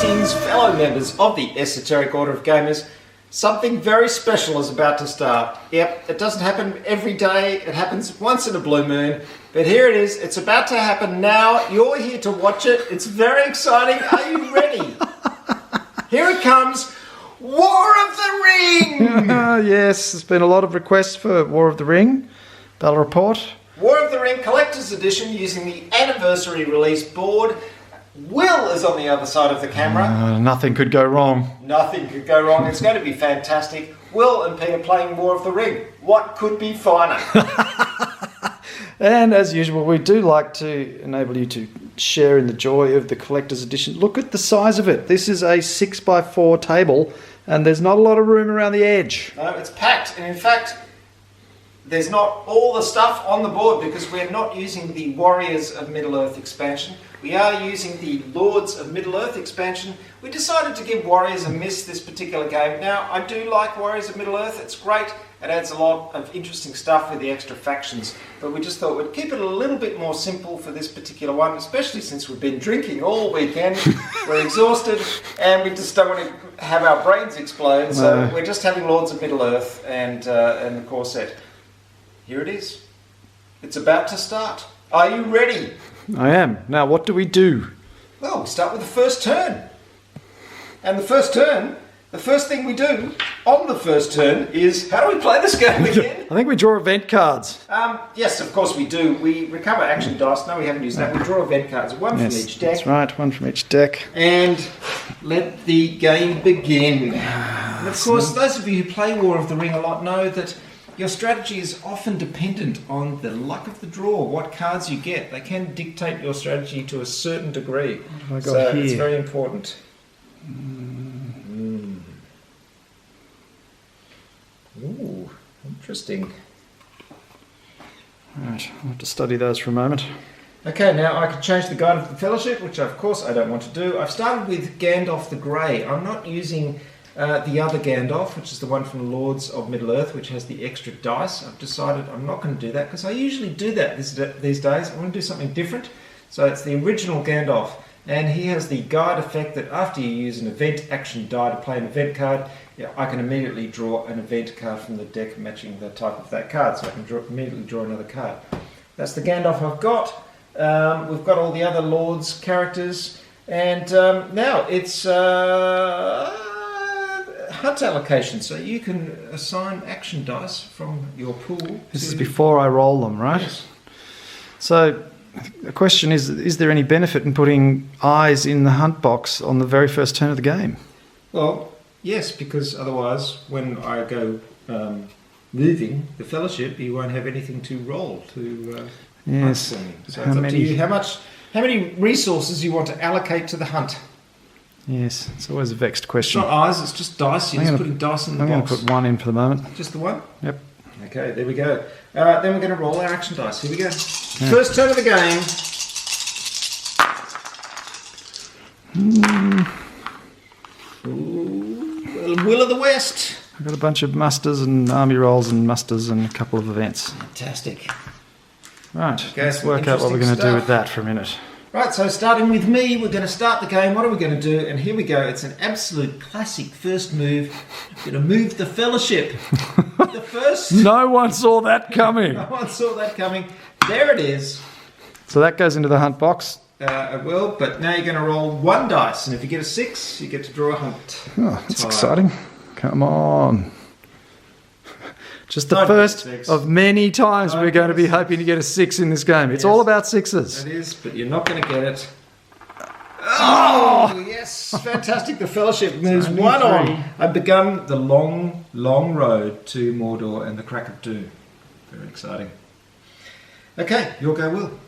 Greetings, fellow members of the Esoteric Order of Gamers. Something very special is about to start. Yep, it doesn't happen every day, it happens once in a blue moon. But here it is, it's about to happen now. You're here to watch it. It's very exciting. Are you ready? Here it comes, War of the Ring! Yes, there's been a lot of requests for War of the Ring. Battle Report. War of the Ring Collector's Edition using the anniversary release board. Will is on the other side of the camera. Nothing could go wrong. Nothing could go wrong. It's going to be fantastic. Will and Peter playing War of the Ring. What could be finer? And as usual, we do like to enable you to share in the joy of the Collector's Edition. Look at the size of it. This is a 6x4 table, and there's not a lot of room around the edge. No, it's packed. And in fact, there's not all the stuff on the board because we're not using the Warriors of Middle-earth expansion. We are using the Lords of Middle-earth expansion. We decided to give Warriors a miss this particular game. Now, I do like Warriors of Middle-earth. It's great. It adds a lot of interesting stuff with the extra factions. But we just thought we'd keep it a little bit more simple for this particular one, especially since we've been drinking all weekend. We're exhausted and we just don't want to have our brains explode. So we're just having Lords of Middle-earth and the core set. Here it is. It's about to start. Are you ready? I am. Now, what do we do? Well, we start with the first turn. And the first thing we do on the first turn is, how do we play this game again? I think we draw event cards. Yes, of course we do. We recover action dice. No, we haven't used that. We draw event cards, one from each deck. That's right, one from each deck. And let the game begin. And of course, those of you who play War of the Ring a lot know that your strategy is often dependent on the luck of the draw, what cards you get. They can dictate your strategy to a certain degree. What have I got here? It's very important. Ooh, interesting. Right, I'll have to study those for a moment. Okay, now I can change the Guide of the Fellowship, which of course I don't want to do. I've started with Gandalf the Grey. I'm not using the other Gandalf, which is the one from Lords of Middle-earth, which has the extra dice. I've decided I'm not going to do that because I usually do that these days. I want to do something different. So it's the original Gandalf, and he has the guide effect that after you use an event action die to play an event card, I can immediately draw an event card from the deck matching the type of that card, so I can immediately draw another card. That's the Gandalf I've got. We've got all the other Lords characters, and now it's hunt allocation, so you can assign action dice from your pool. This is before I roll them, right? Yes. So the question is there any benefit in putting eyes in the hunt box on the very first turn of the game? Well, yes, because otherwise when I go moving the Fellowship, you won't have anything to roll to yes. hunt for me. So it's up to you how many resources you want to allocate to the hunt. Yes, it's always a vexed question. It's not eyes, it's just dice. You're just putting dice in the box. I'm going to put one in for the moment. Just the one? Yep. Okay, there we go. Alright, then we're going to roll our action dice. Here we go. First turn of the game. Ooh, Will of the West. I've got a bunch of musters and army rolls and musters and a couple of events. Fantastic. Right, Okay, let's work out what we're going to do with that for a minute. Right, so starting with me, we're going to start the game. What are we going to do? And here we go. It's an absolute classic first move. We're going to move the Fellowship. The first. No one saw that coming. No one saw that coming. There it is. So that goes into the hunt box. It will, but now you're going to roll one dice. And if you get a 6, you get to draw a hunt. Oh, that's exciting. Come on. Just the Don't first get 6. of many times Don't we're going to get be 6. hoping to get a 6 in this game. It's Yes. all about sixes. It is, but you're not going to get it. Oh, yes. Fantastic. The Fellowship moves only one 3. on. I've begun the long, long road to Mordor and the Crack of Doom. Very exciting. Okay, your go, Will.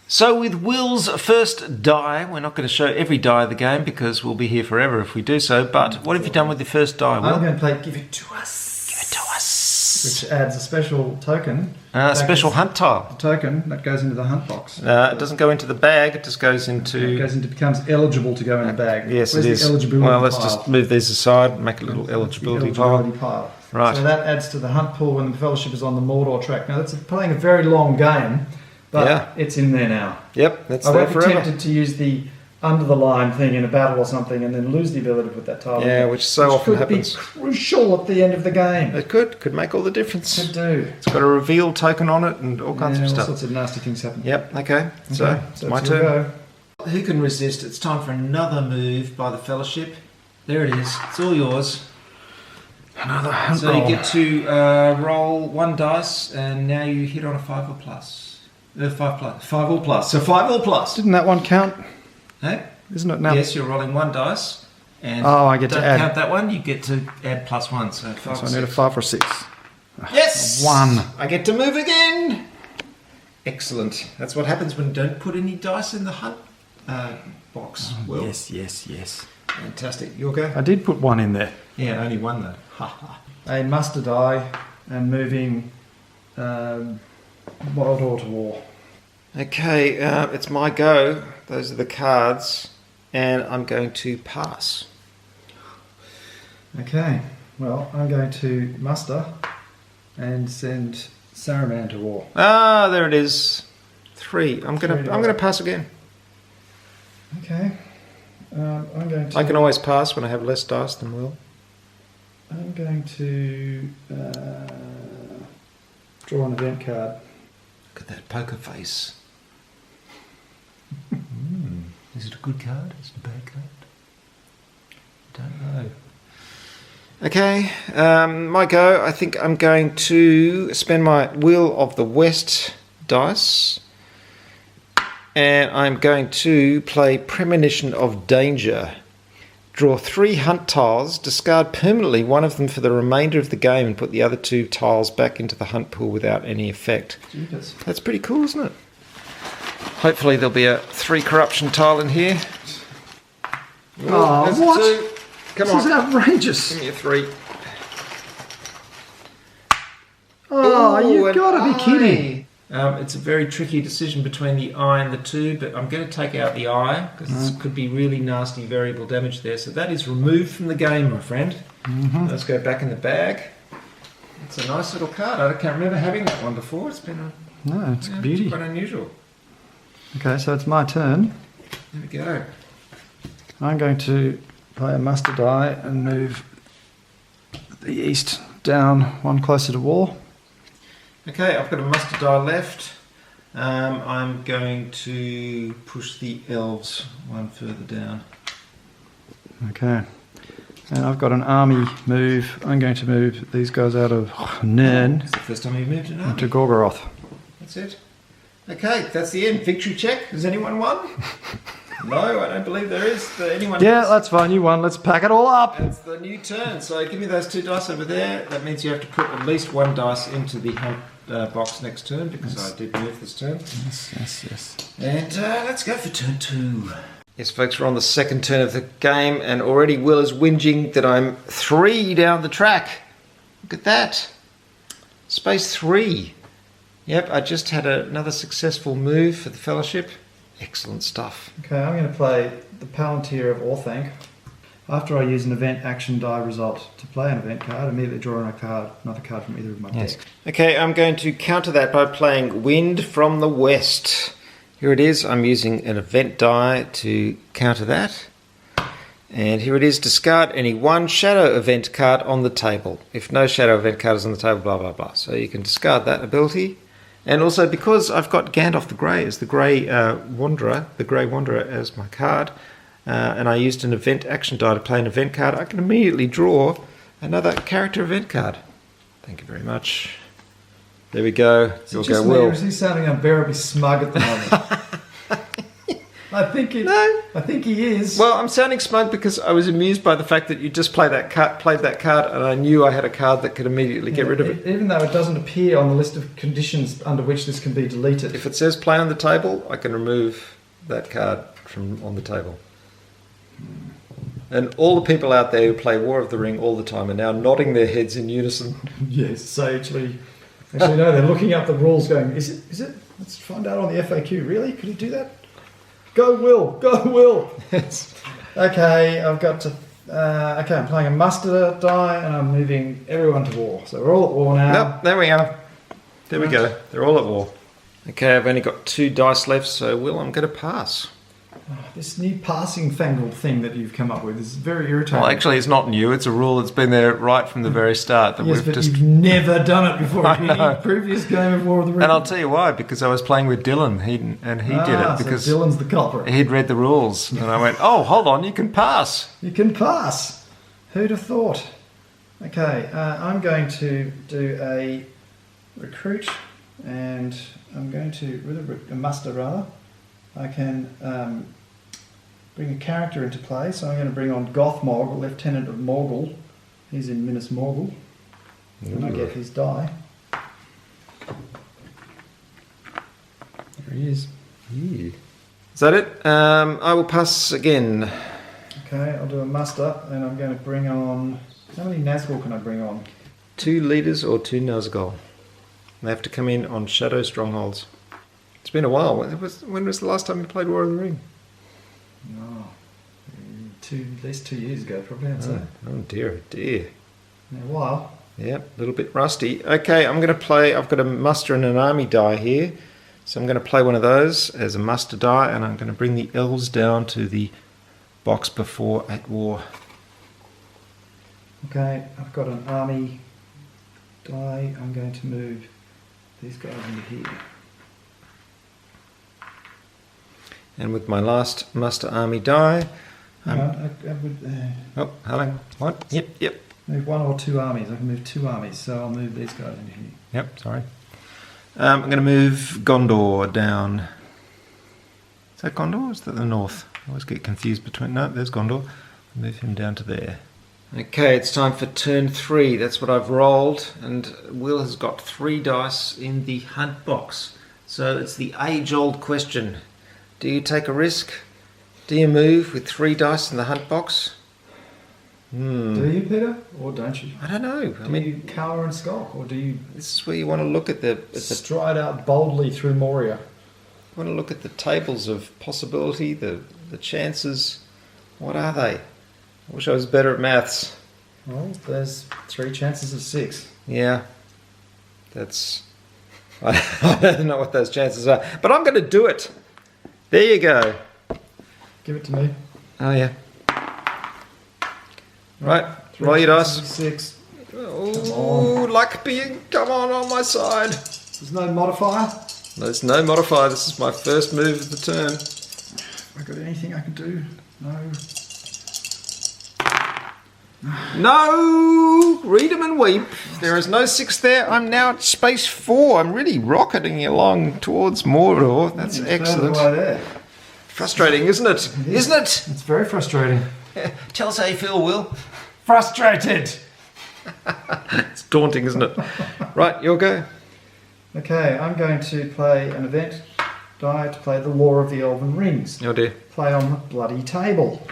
So with Will's first die, we're not going to show every die of the game because we'll be here forever if we do so, but what have you done with the first die, Will? I'm going to play Give It To Us. Give it to us. Which adds a special token. Special hunt tile. Token that goes into the hunt box. It doesn't go into the bag, it just goes into... becomes eligible to go in the bag. Yes, Where's it is. The eligibility Well, let's pile? just move these aside and make a little eligibility pile. Right. So that adds to the hunt pool when the Fellowship is on the Mordor track. Now, that's playing a very long game, but it's in there now. Yep, that's I there won't be forever. tempted to use the under the line thing in a battle or something, and then lose the ability to put that tile. Yeah, in, which so often happens. Could be crucial at the end of the game. It could make all the difference. Could do. It's got a reveal token on it and all kinds of stuff. All sorts of nasty things happen. Yep. Okay. So it's my turn. Go. Who can resist? It's time for another move by the Fellowship. There it is. It's all yours. Another hunt So roll. you get to roll 1 dice, and now you hit on a 5 or plus. 5 plus. 5 or plus. So 5 or plus. Didn't that one count? Hey? Isn't it now? Yes, you're rolling 1 dice. And I get to don't add. count that one. You get to add +1. So 5 So or I need a 6. 5 or 6. Yes! 1. I get to move again! Excellent. That's what happens when you don't put any dice in the hunt box. Well, Yes. fantastic. Your go? I did put 1 in there. Yeah, only 1 though. Ha ha. A muster die and moving Wild Or to War. Okay, it's my go. Those are the cards. And I'm going to pass. Okay, well, I'm going to muster and send Saruman to war. Ah, there it is. 3. I'm gonna pass again. Okay, I'm going to. I can always pass when I have less dice than Will. I'm going to draw an event card. Look at that poker face. Is it a good card? Is it a bad card? Don't know. Okay, my go. I think I'm going to spend my Wheel of the West dice, and I'm going to play Premonition of Danger. Draw 3 hunt tiles, discard permanently one of them for the remainder of the game, and put the other 2 tiles back into the hunt pool without any effect. Jeepers. That's pretty cool, isn't it? Hopefully there'll be a 3 corruption tile in here. Oh, That's what? 2. Come This on. is outrageous. Give me a 3. Oh, Ooh, you've an got to be eye. kidding. It's a very tricky decision between the eye and the 2, but I'm going to take out the eye because this could be really nasty variable damage there. So that is removed from the game, my friend. Let's go back in the bag. It's a nice little card. I can't remember having that one before. It's been No, it's beauty. quite unusual. Okay, so it's my turn. There we go. I'm going to play a muster die and move the east down 1 closer to war. Okay, I've got a muster die left. I'm going to push the elves 1 further down. Okay. And I've got an army move. I'm going to move these guys out of Nern It's the first time you've moved it up. into Gorgoroth. That's it. Okay, that's the end. Victory check. Has anyone won? No, I don't believe there is. Anyone Yeah, else? that's fine. You won. Let's pack it all up. It's the new turn. So give me those 2 dice over there. That means you have to put at least 1 dice into the hunt box next turn because I did move this turn. Yes. And let's go for turn 2. Yes, folks, we're on the 2nd turn of the game, and already Will is whinging that I'm 3 down the track. Look at that. Space 3. Yep, I just had another successful move for the Fellowship. Excellent stuff. Okay, I'm going to play the Palantir of Orthanc. After I use an event action die result to play an event card, immediately draw another card from either of my decks. Okay, I'm going to counter that by playing Wind from the West. Here it is. I'm using an event die to counter that. And here it is. Discard any 1 shadow event card on the table. If no shadow event card is on the table, blah, blah, blah. So you can discard that ability. And also, because I've got Gandalf the Grey as the Grey Wanderer as my card, and I used an event action die to play an event card, I can immediately draw another character event card. Thank you very much. There we go. You'll go, Will. Is he sounding unbearably smug at the moment? I think he is. Well, I'm sounding smug because I was amused by the fact that you just played that card, and I knew I had a card that could immediately get rid of it. Even though it doesn't appear on the list of conditions under which this can be deleted. If it says play on the table, I can remove that card from on the table. And all the people out there who play War of the Ring all the time are now nodding their heads in unison. Yes, sagely. Actually, no, they're looking up the rules going, is it? Let's find out on the FAQ. Really? Could he do that? Go, Will! Go, Will! Yes. Okay, I've got to... I'm playing a muster die and I'm moving everyone to war. So we're all at war now. Yep, there we are. There we go. They're all at war. Okay, I've only got 2 dice left, so Will, I'm going to pass. This new passing fangled thing that you've come up with is very irritating. Well, actually, it's not new. It's a rule that's been there right from the very start. That yes, we've but just... you've never done it before I in know. any previous game of War of the Rings. And I'll tell you why, because I was playing with Dylan, he did it because so Dylan's the culprit. he'd read the rules, and I went, "Oh, hold on, you can pass." You can pass. Who'd have thought? Okay, I'm going to do a recruit, and I'm going to with a muster rather. I can bring a character into play, so I'm going to bring on Gothmog, Lieutenant of Morgul. He's in Minas Morgul, and I get his die. There he is. Yeah. Is that it? I will pass again. Okay, I'll do a muster, and I'm going to bring on... How many Nazgul can I bring on? 2 leaders or 2 Nazgul. They have to come in on shadow strongholds. It's been a while. When was the last time you played War of the Ring? Oh, at least 2 years ago, probably. I'd say. Oh dear, dear. In a while. Yep, a little bit rusty. Okay, I'm going to play... I've got a muster and an army die here. So I'm going to play one of those as a muster die, and I'm going to bring the elves down to the box before at war. Okay, I've got an army die. I'm going to move these guys into here. And with my last muster army die... I would oh, hello. What? Yep. move 1 or 2 armies. I can move 2 armies, so I'll move these guys into here. Yep, sorry. I'm going to move Gondor down. Is that Gondor or is that the north? I always get confused between... No, there's Gondor. Move him down to there. Okay, it's time for turn 3. That's what I've rolled. And Will has got 3 dice in the hunt box. So it's the age-old question. Do you take a risk? Do you move with 3 dice in the hunt box? Do you, Peter? Or don't you? I don't know. Do you cower and skulk? Or do you This is where you want to look at the stride out boldly through Moria? I want to look at the tables of possibility, the chances. What are they? I wish I was better at maths. Well, there's 3 chances of 6. Yeah, that's... I don't know what those chances are. But I'm going to do it. There you go. Give it to me. Oh, yeah. Right, 3 roll your chances dice. of 6. Oh, luck being... Come on my side. There's no modifier? There's no modifier. This is my first move of the turn. Have I got anything I can do? No. No! Read 'em and weep. There is no 6 there. I'm now at space 4. I'm really rocketing along towards Mordor. That's excellent. Way there. Frustrating, isn't it? Isn't it? It's very frustrating. Tell us how you feel, Will. Frustrated! It's daunting, isn't it? Right, your go. Okay, I'm going to play an event die to play the Law of the Elven Rings. Oh dear. Play on the bloody table.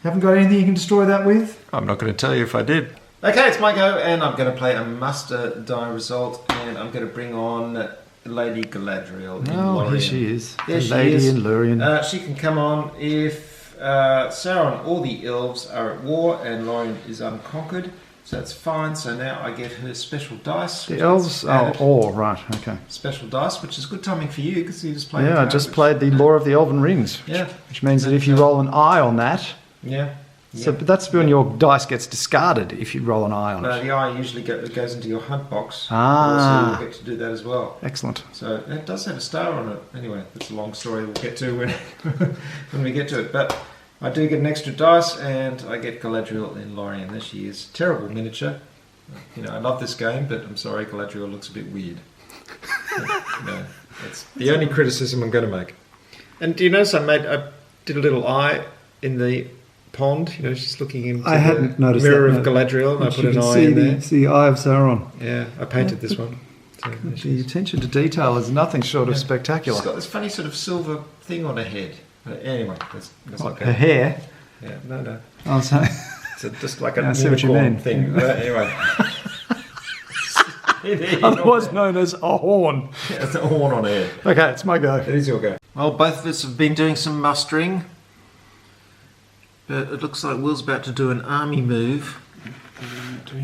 Haven't got anything you can destroy that with? I'm not going to tell you if I did. Okay, it's my go, and I'm going to play a muster die result, and I'm going to bring on Lady Galadriel in Lorien. Here she is. There she Lady is. in Lorien. She can come on if Sauron or the elves are at war and Lorien is unconquered. So that's fine. So now I get her special dice. The elves... Oh, right, okay. Special dice, which is good timing for you because you just played... Yeah, I just played the Law of the Elven Rings. Yeah. Which means that if you roll an eye on that... Yeah. So but that's when your dice gets discarded if you roll an eye on No, it. the eye usually goes into your hunt box. Ah. So you'll get to do that as well. Excellent. So it does have a star on it. Anyway, that's a long story we'll get to when we get to it. But I do get an extra dice, and I get Galadriel in Lorien. There she is. Terrible miniature. You know, I love this game, but I'm sorry, Galadriel looks a bit weird. That's the only criticism I'm going to make. And do you notice I did a little eye in the pond? You know, she's looking into the mirror of Galadriel, and I put an eye in there. See the eye of Sauron. Yeah, I painted this one. So The attention to detail is nothing short of spectacular. she's got this funny sort of silver thing on her head. But anyway, that's What, okay. her hair? Yeah, no. Oh, sorry. It's just like a I see what you unicorn mean. thing. Anyway. Otherwise known as a horn. Yeah, it's a horn on her head. Okay, it's my go. It is your go. Well, both of us have been doing some mustering. But it looks like Will's about to do an army move.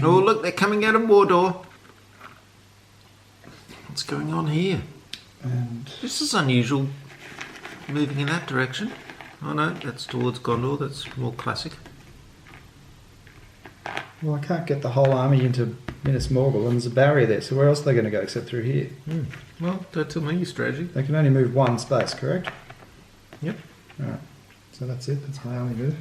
Oh, look, they're coming out of Mordor. What's going on here? And This is unusual, moving in that direction. Oh no, that's towards Gondor. That's more classic. Well, I can't get the whole army into Minas Morgul, and there's a barrier there, so where else are they going to go except through here? Well, don't tell me your strategy. They can only move one space, correct? Yep. Alright, so that's it, that's my army move.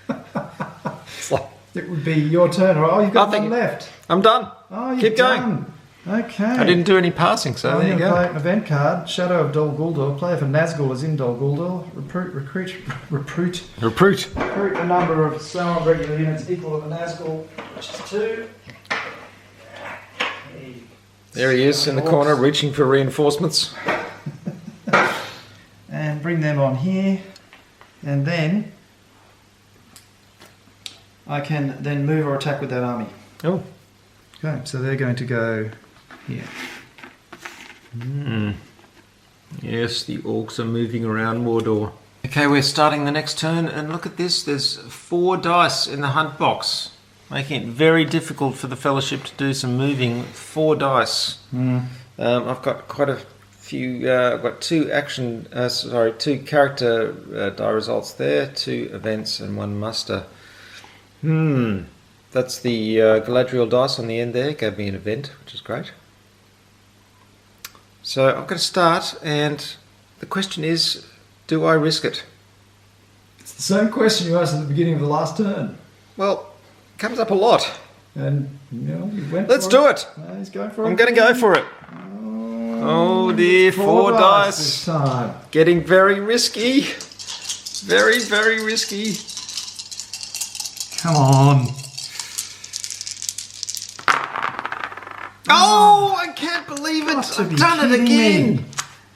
It's like, It would be your turn, or you've got I think one left. I'm done. Oh, you're Keep going. done. Okay. I didn't do any passing, so I'm there you going to go. play an event card, Shadow of Dol Guldur. Player for Nazgul is in Dol Guldur. Recruit a number of Sauron regular units equal to the Nazgul, which is 2. There he is in the corner, reaching for reinforcements. And bring them on here, and then I can then move or attack with that army. Oh. Okay, so they're going to go here. Yes, the orcs are moving around Mordor. Okay, we're starting the next turn, and look at this. There's 4 dice in the hunt box, making it very difficult for the Fellowship to do some moving. 4 dice. I've got quite a few. I've got 2 character die results there, 2 events, and 1 muster. That's the Galadriel dice on the end there. Gave me an event, which is great. So I'm going to start, and the question is, do I risk it? It's the same question you asked at the beginning of the last turn. Well, it comes up a lot. And, you went Let's for do it. He's going for it. I'm going to go for it. Oh dear, 4 This dice. time. Getting very risky. Very, very risky. Come on. Oh, I can't believe it. Got to I've be done it kidding again. me.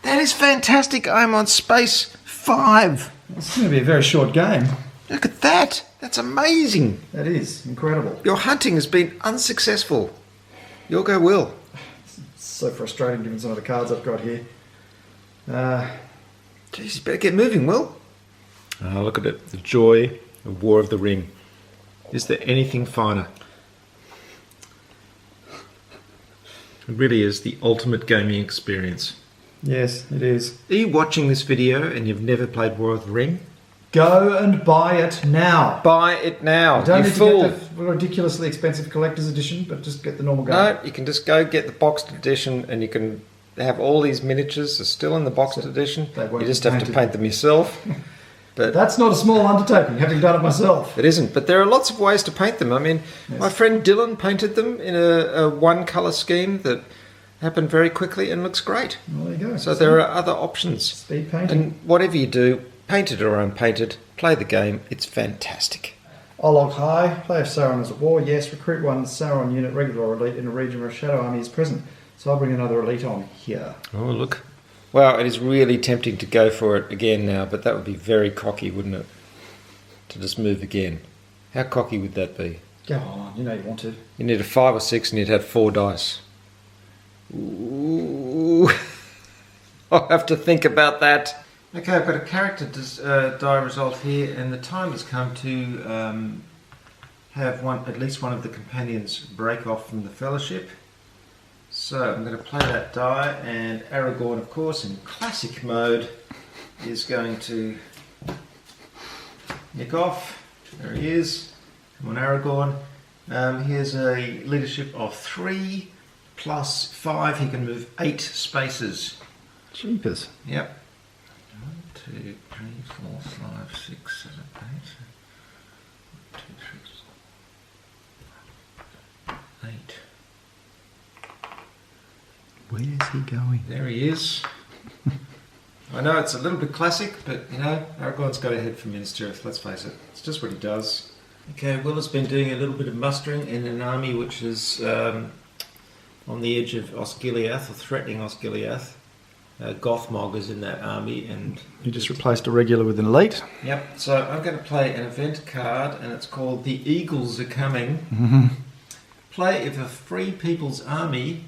That is fantastic. I'm on space 5. It's going to be a very short game. Look at that. That's amazing. That is incredible. Your hunting has been unsuccessful. You'll go Will. It's so frustrating given some of the cards I've got here. Jeez, you better get moving, Will. Oh, look at it. The joy of War of the Ring. Is there anything finer? It really is the ultimate gaming experience. Yes, it is. Are you watching this video and you've never played War of the Ring? Go and buy it now. Buy it now. You don't You need fool. to get the ridiculously expensive collector's edition, but just get the normal game. No, you can just go get the boxed edition, and you can have all these miniatures. They're still in the boxed edition. They won't You just be have to painted. paint them yourself. But That's not a small undertaking, having done it myself. it isn't. But there are lots of ways to paint them. I mean, Yes. my friend Dylan painted them in a one-colour scheme that happened very quickly and looks great. Well, there you go. So there are other options. Speed painting. And whatever you do, painted or unpainted, play the game. It's fantastic. Olog High, play of Sauron as a war, yes. Recruit 1 Sauron unit, regular or elite, in a region where a shadow army is present. So I'll bring another elite on here. Oh, look. Wow, it is really tempting to go for it again now, but that would be very cocky, wouldn't it? To just move again. How cocky would that be? Go on, you know you want to. You need a 5 or 6 and you'd have 4 dice. Ooh. I'll have to think about that. Okay, I've got a character die result here, and the time has come to have at least one of the companions break off from the Fellowship. So I'm going to play that die, and Aragorn, of course, in classic mode, is going to nick off. There he is. Come on, Aragorn. Here's a leadership of 3 plus 5. He can move 8 spaces. Jeepers. Yep. 1, 2, 3, 4, 5, 6, 7, 8. 1, 2, 3, 8. Where's he going? There he is. I know it's a little bit classic, but you know, Aragorn's got a head for Minas Tirith, let's face it. It's just what he does. Okay, Will has been doing a little bit of mustering in an army which is on the edge of Osgiliath, or threatening Osgiliath. Gothmog is in that army, and You just replaced a regular with an elite. yep. So I'm going to play an event card, and it's called "The Eagles Are Coming." Play if a free people's army.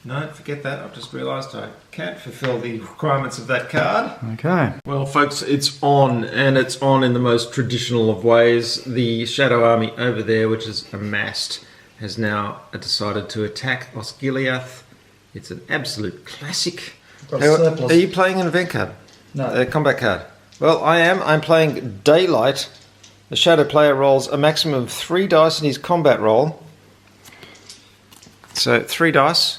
No, forget that. I've just realised I can't fulfil the requirements of that card. Okay. Well, folks, it's on, and it's on in the most traditional of ways. The Shadow Army over there, which is amassed, has now decided to attack Osgiliath It's an absolute classic. Got a surplus. Are you playing an event card? No. A combat card? Well, I am. I'm playing Daylight. The shadow player rolls a maximum of 3 dice in his combat roll. So 3 dice.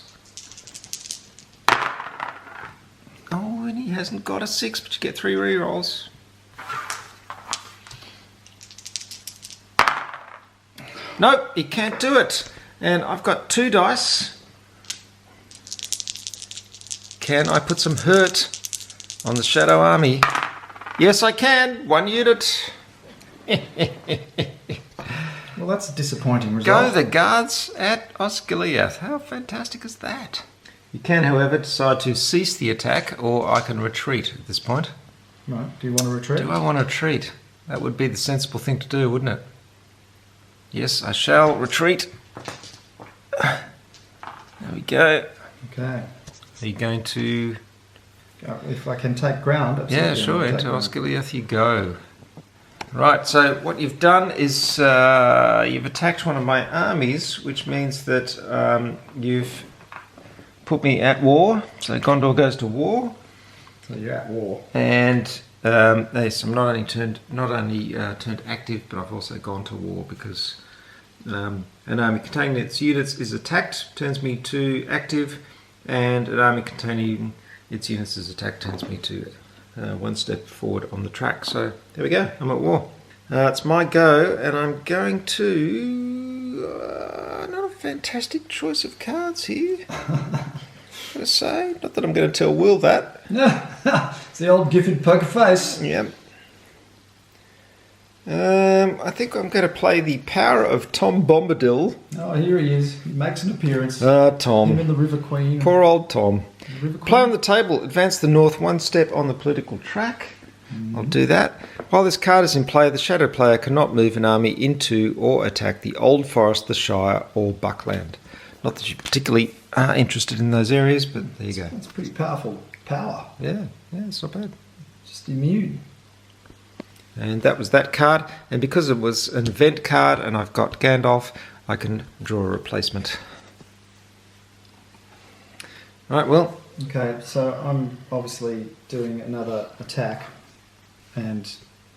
Oh, and he hasn't got a 6, but you get 3 re-rolls. Nope, he can't do it. And I've got 2 dice. Can I put some hurt on the Shadow Army? Yes, I can. 1 unit. Well, that's a disappointing Go result. the guards at Osgiliath. How fantastic is that? You can, however, decide to cease the attack, or I can retreat at this point. Right. Do you want to retreat? Do I want to retreat? That would be the sensible thing to do, wouldn't it? Yes, I shall retreat. There we go. Okay. Are you going to... If I can take ground, absolutely. Yeah, sure, I'll take into ground. Osgiliath you go. Right, so what you've done is you've attacked one of my armies, which means that you've put me at war. So Gondor goes to war. So you're at war. And yes, I'm not only turned active, but I've also gone to war because an army containing its units is attacked, turns me to active, and an army containing its units is attacked, turns me to 1 step forward on the track. So there we go, I'm at war. It's my go, and I'm going to... not a fantastic choice of cards here, I say. Not that I'm going to tell Will that. It's the old Gifford poker face. Yep. I think I'm going to play the power of Tom Bombadil. Oh, here he is. He makes an appearance. Tom. Him and the River Queen. Poor old Tom. The River Queen. Play on the table. Advance the north 1 step on the political track. I'll do that. While this card is in play, the shadow player cannot move an army into or attack the Old Forest, the Shire, or Buckland. Not that you particularly are interested in those areas, but there you go. That's pretty powerful power. Yeah, it's not bad. Just immune. And that was that card. And because it was an event card and I've got Gandalf, I can draw a replacement. Right, well. Okay, so I'm obviously doing another attack and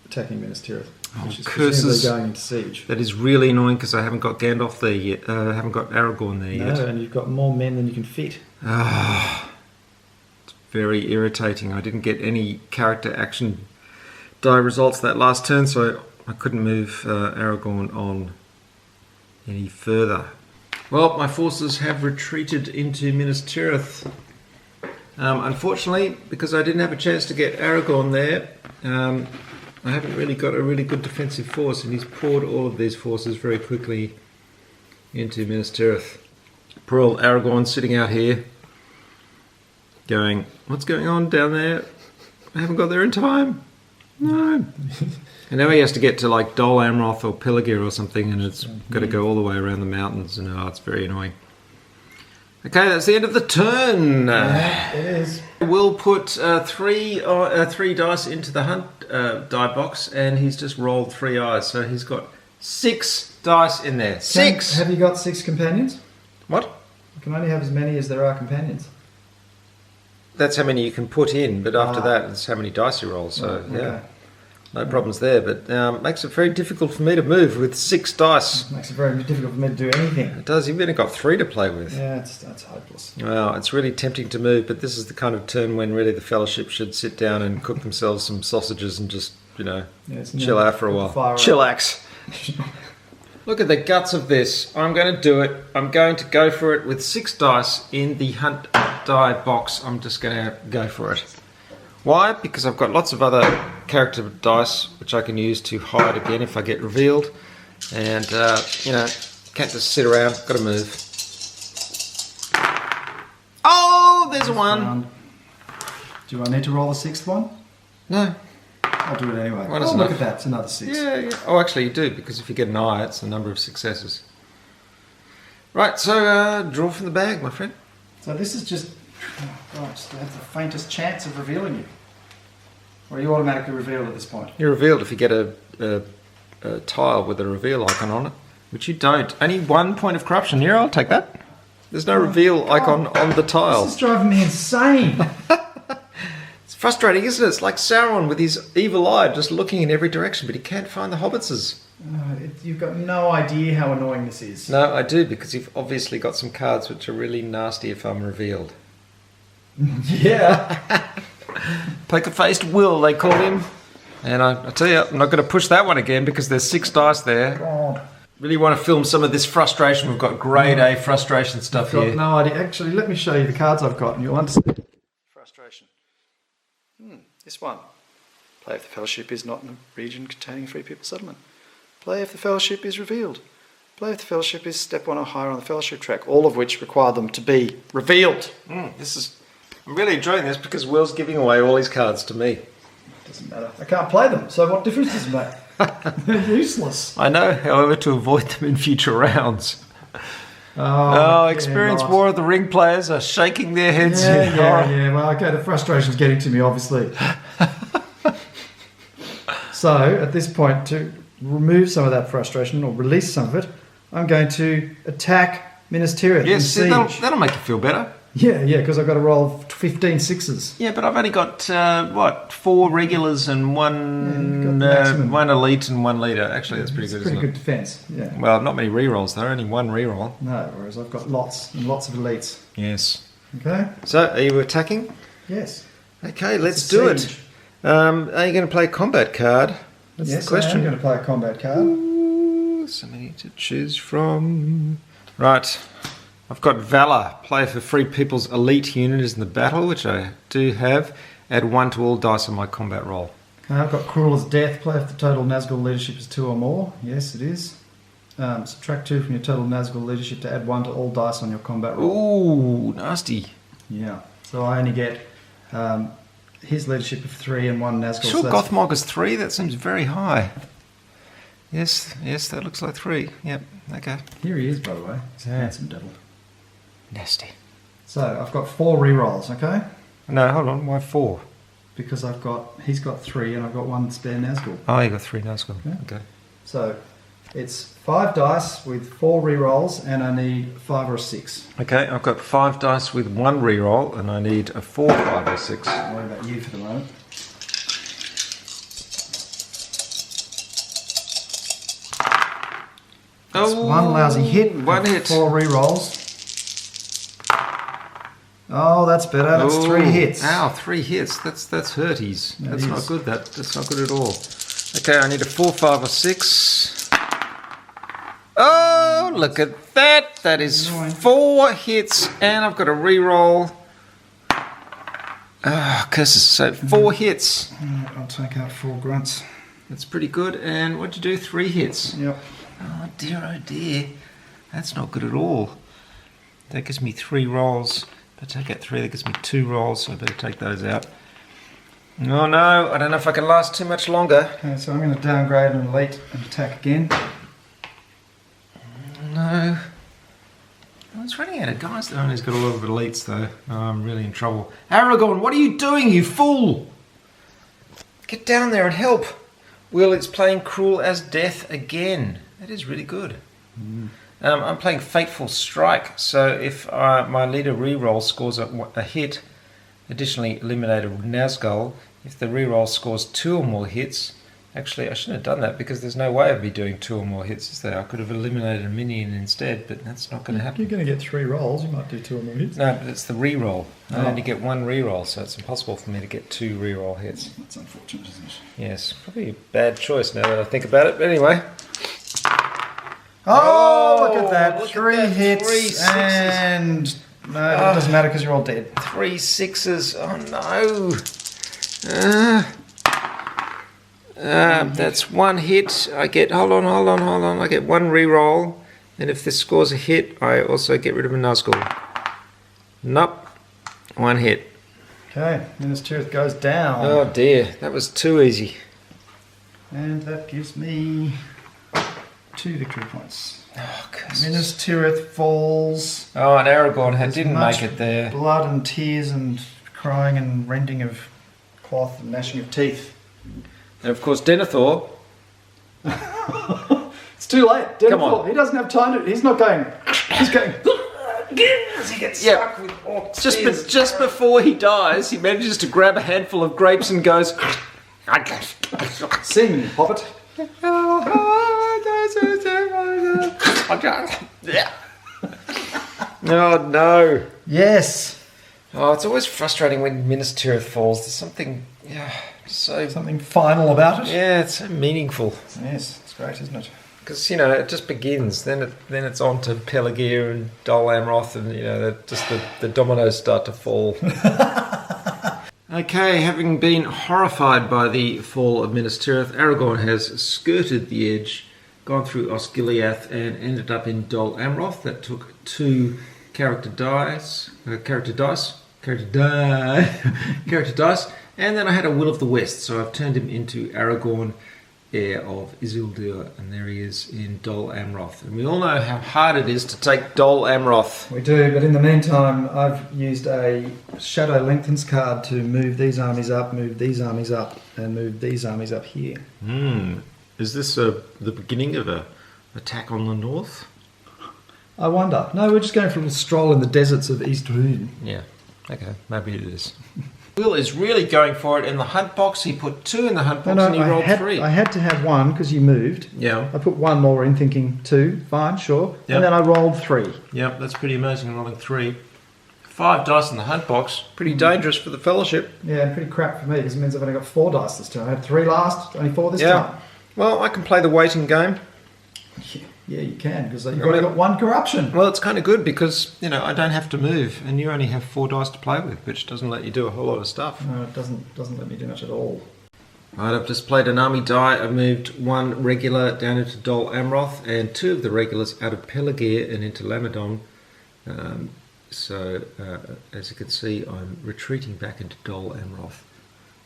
attacking Minas Tirith, which is curses. presumably going into siege. That is really annoying because I haven't got Gandalf there yet. I haven't got Aragorn there yet. No, and you've got more men than you can fit. It's very irritating. I didn't get any character action die results that last turn, so I couldn't move Aragorn on any further. Well, my forces have retreated into Minas Tirith. Unfortunately, because I didn't have a chance to get Aragorn there, I haven't really got a really good defensive force, and he's poured all of these forces very quickly into Minas Tirith. Poor old Aragorn sitting out here going, what's going on down there? I haven't got there in time. No. And now he has to get to like Dol Amroth or Peлагir or something, and it's got to go all the way around the mountains, and it's very annoying. Okay, that's the end of the turn. Yeah, it is. We'll put 3 dice into the hunt die box, and he's just rolled 3 eyes, so he's got 6 dice in there. 6! Have you got 6 companions? What? You can only have as many as there are companions. That's how many you can put in, but after that, it's how many dice you roll, so Right, okay. yeah. No problems there, but makes it very difficult for me to move with 6 dice. Makes it very difficult for me to do anything. It does, you've only got 3 to play with. Yeah, that's hopeless. Well, it's really tempting to move, but this is the kind of turn when really the Fellowship should sit down and cook themselves some sausages and just, chill out for a while. Chillax. Look at the guts of this. I'm going to do it. I'm going to go for it with 6 dice in the hunt die box. I'm just going to go for it. Why? Because I've got lots of other character dice which I can use to hide again if I get revealed. And, can't just sit around. Got to move. Oh, there's a 1. Do I need to roll the 6th one? No. I'll do it anyway. One is look enough. at that. It's another 6. Yeah. Oh, actually you do, because if you get an eye, it's the number of successes. Right, so draw from the bag, my friend. So this is just to have the faintest chance of revealing you. Or are you automatically revealed at this point? You're revealed if you get a tile with a reveal icon on it, which you don't. Only 1 point of corruption here, I'll take that. There's no reveal icon on the tile. This is driving me insane. It's frustrating, isn't it? It's like Sauron with his evil eye just looking in every direction, but he can't find the hobbitses. You've got no idea how annoying this is. No, I do, because you've obviously got some cards which are really nasty if I'm revealed. Yeah. Poker-faced Will, they call him. And I tell you, I'm not going to push that one again because there's 6 dice there. God. Really want to film some of this frustration. We've got grade A frustration stuff I've got here. no idea. Actually, let me show you the cards I've got and you'll understand. Frustration. This one. Play if the fellowship is not in a region containing a free people settlement. Play if the fellowship is revealed. Play if the fellowship is step 1 or higher on the fellowship track. All of which require them to be revealed. I'm really enjoying this because Will's giving away all his cards to me. Doesn't matter. I can't play them, so what difference does it make? They're useless. I know, however, to avoid them in future rounds. Experienced War of the Ring players are shaking their heads. Yeah. Well, okay, the frustration's getting to me, obviously. So, at this point, to remove some of that frustration, or release some of it, I'm going to attack Minas Tirith. Yes, see, that'll make you feel better. Yeah, because I've got to roll 15 6s. Yeah, but I've only got, 4 regulars and one elite and 1 leader. Actually, that's pretty good, isn't it? Pretty good defence, yeah. Well, not many rerolls, though. Only 1 reroll. No, whereas I've got lots and lots of elites. Yes. Okay? So, are you attacking? Yes. Okay, let's do it. Are you going to play a combat card? That's the question. I'm going to play a combat card. Ooh, so many to choose from. Right. I've got Valor. Play for free people's elite unit is in the battle, which I do have. Add 1 to all dice on my combat roll. Okay, I've got Cruel as Death. Play if the total Nazgul leadership is 2 or more. Yes, it is. Subtract 2 from your total Nazgul leadership to add 1 to all dice on your combat roll. Ooh, nasty. Yeah. So I only get his leadership of 3 and 1 Nazgul. Sure, so Gothmog is 3. That seems very high. Yes, that looks like 3. Yep, okay. Here he is, by the way. He's a handsome devil. Nasty. So I've got 4 rerolls, okay? No, hold on. Why 4? Because he's got 3 and I've got 1 spare Nazgul. Oh, you got 3 Nazgul. Okay. So it's 5 dice with 4 rerolls and I need 5 or 6. Okay, I've got 5 dice with 1 reroll and I need a 4, 5 or 6. Don't worry about you for the moment. That's 1 lousy hit. 1 hit. 4 rerolls. Oh, that's better. That's 3 hits. Ow, 3 hits. That's hurties. That That's is. not good. That's not good at all. Okay, I need a 4, 5 or 6. Oh, look at that. That is 4 hits and I've got a reroll. Ah, curses. So 4 hits. I'll take out 4 grunts. That's pretty good. And what'd you do? 3 hits. Yep. Oh dear. That's not good at all. That gives me 3 rolls. If I take out 3, that gives me 2 rolls, so I better take those out. Oh no, I don't know if I can last too much longer. Okay, so I'm going to downgrade an elite and attack again. No. I was running out of guys though, and he's got a lot of elites though. Oh, I'm really in trouble. Aragorn, what are you doing, you fool? Get down there and help. Will, it's playing Cruel as Death again. That is really good. I'm playing Fateful Strike, so if my leader reroll scores a hit, additionally eliminate a Nazgul. If the reroll scores 2 or more hits, actually I shouldn't have done that because there's no way of me doing 2 or more hits, is there? I could have eliminated a minion instead, but that's not going to happen. You're going to get 3 rolls, you might do 2 or more hits. No, but it's the reroll. I only get 1 reroll, so it's impossible for me to get 2 reroll hits. That's unfortunate, isn't it? Yes, probably a bad choice now that I think about it, but anyway. Oh, look at that. Look 3 at that. hits 3 sixes. and... No, it doesn't matter because you're all dead. 3 6s. Oh no. That's 1 hit. I get, hold on. I get 1 reroll. And if this scores a hit, I also get rid of a Nazgul. Nope. 1 hit. Okay, Minas Tirith goes down. Oh dear, that was too easy. And that gives me 2 victory points. Oh, curses. Minas Tirith falls. Oh, and Aragorn There's didn't much make it there. Blood and tears and crying and rending of cloth and gnashing of teeth. And of course, Denethor. It's too late. Come on. Denethor, he doesn't have time to... He's not going... He's going... Does he get Yeah. stuck with orc Just, spears? just before he dies, he manages to grab a handful of grapes and goes. Sing, Hobbit. Yeah. Oh no. Yes. Oh, it's always frustrating when Minas Tirith falls. There's something, so Something final about it. yeah, it's so meaningful Yes, it's great, isn't it? because it just begins. Then it's on to Pelagear and Dol Amroth, and the dominoes start to fall. Okay, having been horrified by the fall of Minas Tirith, Aragorn has skirted the edge, gone through Osgiliath, and ended up in Dol Amroth. That took 2 character dice, and then I had a Will of the West, so I've turned him into Aragorn, heir of Isildur, and there he is in Dol Amroth. And we all know how hard it is to take Dol Amroth. We do, but in the meantime, I've used a Shadow Lengthens card to move these armies up, move these armies up, and move these armies up here. Is this the beginning of an attack on the north? I wonder. No, we're just going for a little stroll in the deserts of East Rune. Yeah, okay, maybe it is. Will is really going for it in the hunt box. He put 2 in the hunt box and he rolled 3. I had to have 1 because you moved. Yeah. I put 1 more in thinking 2, fine, sure. Yep. And then I rolled 3. Yep, that's pretty amazing, rolling 3. 5 dice in the hunt box. Pretty dangerous for the Fellowship. Yeah, and pretty crap for me because it means I've only got 4 dice this time. I had 3 last, only 4 this time. Well, I can play the waiting game. Yeah, you can because you've only got 1 corruption. Well, it's kind of good because, I don't have to move and you only have 4 dice to play with, which doesn't let you do a whole lot of stuff. No, it doesn't let me do much at all. Right, I've just played an army die. I've moved 1 regular down into Dol Amroth and 2 of the regulars out of Pelagear and into Lamadon. As you can see, I'm retreating back into Dol Amroth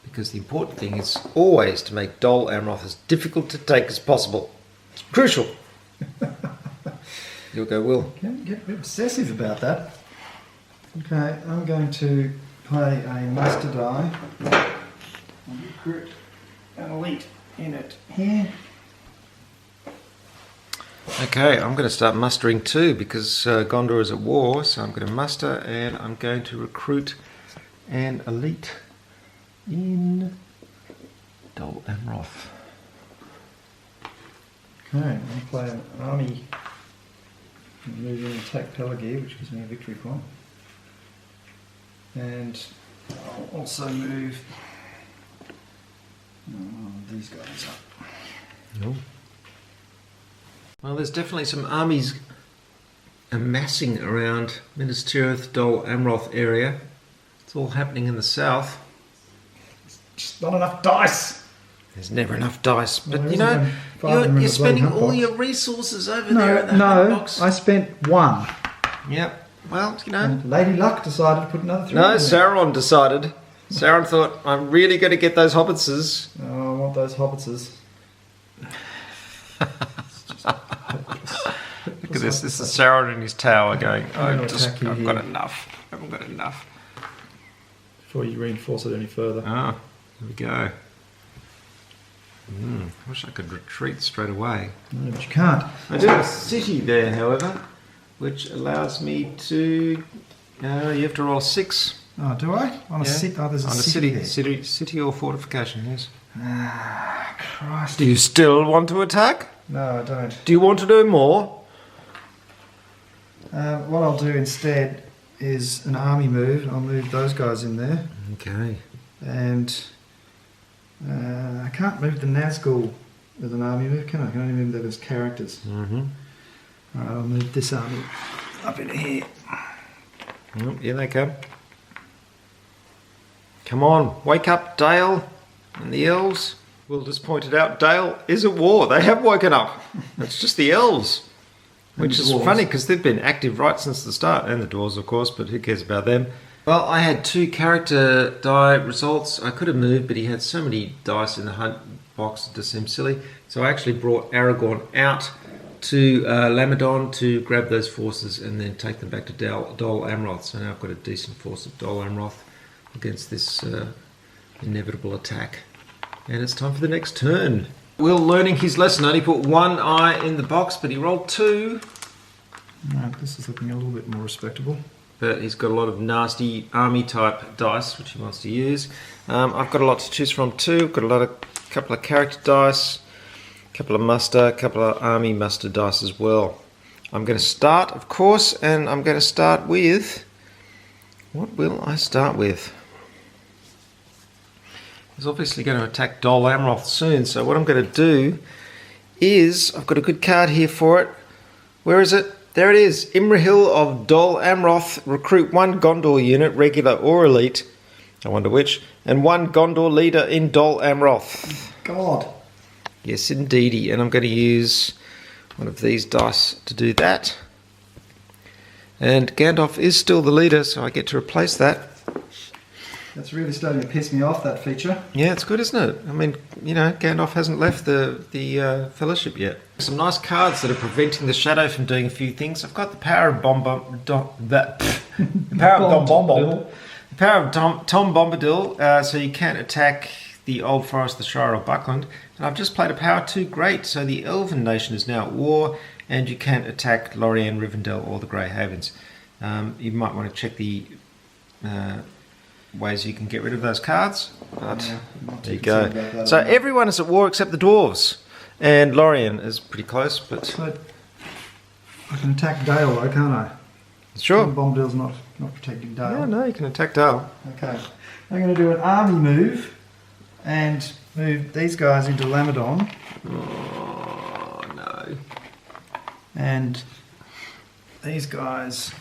because the important thing is always to make Dol Amroth as difficult to take as possible. It's crucial. You'll go, Will. Get a bit obsessive about that. Okay, I'm going to play a master die. I'll recruit an elite in it here. Okay, I'm going to start mustering too because Gondor is at war, so I'm going to muster and I'm going to recruit an elite in Dol Amroth. Okay, I'm going to play an army. Move in and attack Pelagear, which gives me a victory point. And I'll also move these guys up. Oh. Well, there's definitely some armies amassing around Minas Tirith, Dol Amroth area. It's all happening in the south. Just not enough dice! There's never enough dice, but Well, you're spending all your resources over there at the hunt box. I spent 1. Yep. Well, And Lady Luck decided to put another 3 No, in there. Sauron decided. Sauron thought, I'm really going to get those hobbitses. Oh, I want those hobbitses. It's just hopeless. Look at this. This is Sauron in his tower going, I'm gonna attack you I've got here. enough. I haven't got enough. Before you reinforce it any further. Ah, there we go. I wish I could retreat straight away. No, but you can't. I do have a city there, however, which allows me to... you have to roll 6. Oh, do I? On a city? Oh, there's a on city a there. city or fortification, yes. Ah, Christ. Do you still want to attack? No, I don't. Do you want to do more? What I'll do instead is an army move. I'll move those guys in there. Okay. And I can't move the Nazgul as an army move, can I? I can only move them as characters. Mm-hmm. Alright, I'll move this army up in here. Oh, here they come. Come on, wake up, Dale and the elves. Will just pointed out, Dale is at war. They have woken up. It's just the elves. Which is funny because they've been active right since the start. And the dwarves, of course, but who cares about them? Well, I had 2 character die results. I could have moved, but he had so many dice in the hunt box, it just seemed silly. So I actually brought Aragorn out to Lamadon to grab those forces and then take them back to Dol Amroth. So now I've got a decent force of Dol Amroth against this inevitable attack. And it's time for the next turn. Will, learning his lesson, only put 1 eye in the box, but he rolled 2. Right, this is looking a little bit more respectable. but he's got a lot of nasty army type dice which he wants to use. I've got a lot to choose from too. I've got a couple of character dice, a couple of muster, a couple of army muster dice as well. I'm going to start, of course, and I'm going to start with... What will I start with? He's obviously going to attack Dol Amroth soon, so what I'm going to do is, I've got a good card here for it. Where is it? There it is. Imrahil of Dol Amroth. Recruit 1 Gondor unit, regular or elite, I wonder which, and 1 Gondor leader in Dol Amroth. God. Yes, indeedy. And I'm going to use one of these dice to do that. And Gandalf is still the leader, so I get to replace that. That's really starting to piss me off, that feature. Yeah, it's good, isn't it? I mean, you know, Gandalf hasn't left the Fellowship yet. Some nice cards that are preventing the Shadow from doing a few things. I've got the power of the power of Tom Bombadil, so you can't attack the Old Forest, the Shire, or Buckland. And I've just played a power 2 great, so the Elven nation is now at war, and you can't attack Lorien, Rivendell, or the Grey Havens. You might want to check the ways you can get rid of those cards, but there you go. So everyone is at war except the dwarves, and Lorien is pretty close, but So I can attack Dale though, can't I? sure. Bombadil's not protecting Dale. Yeah, no, you can attack Dale. Okay. I'm going to do an army move and move these guys into Lamadon. Oh no! And these guys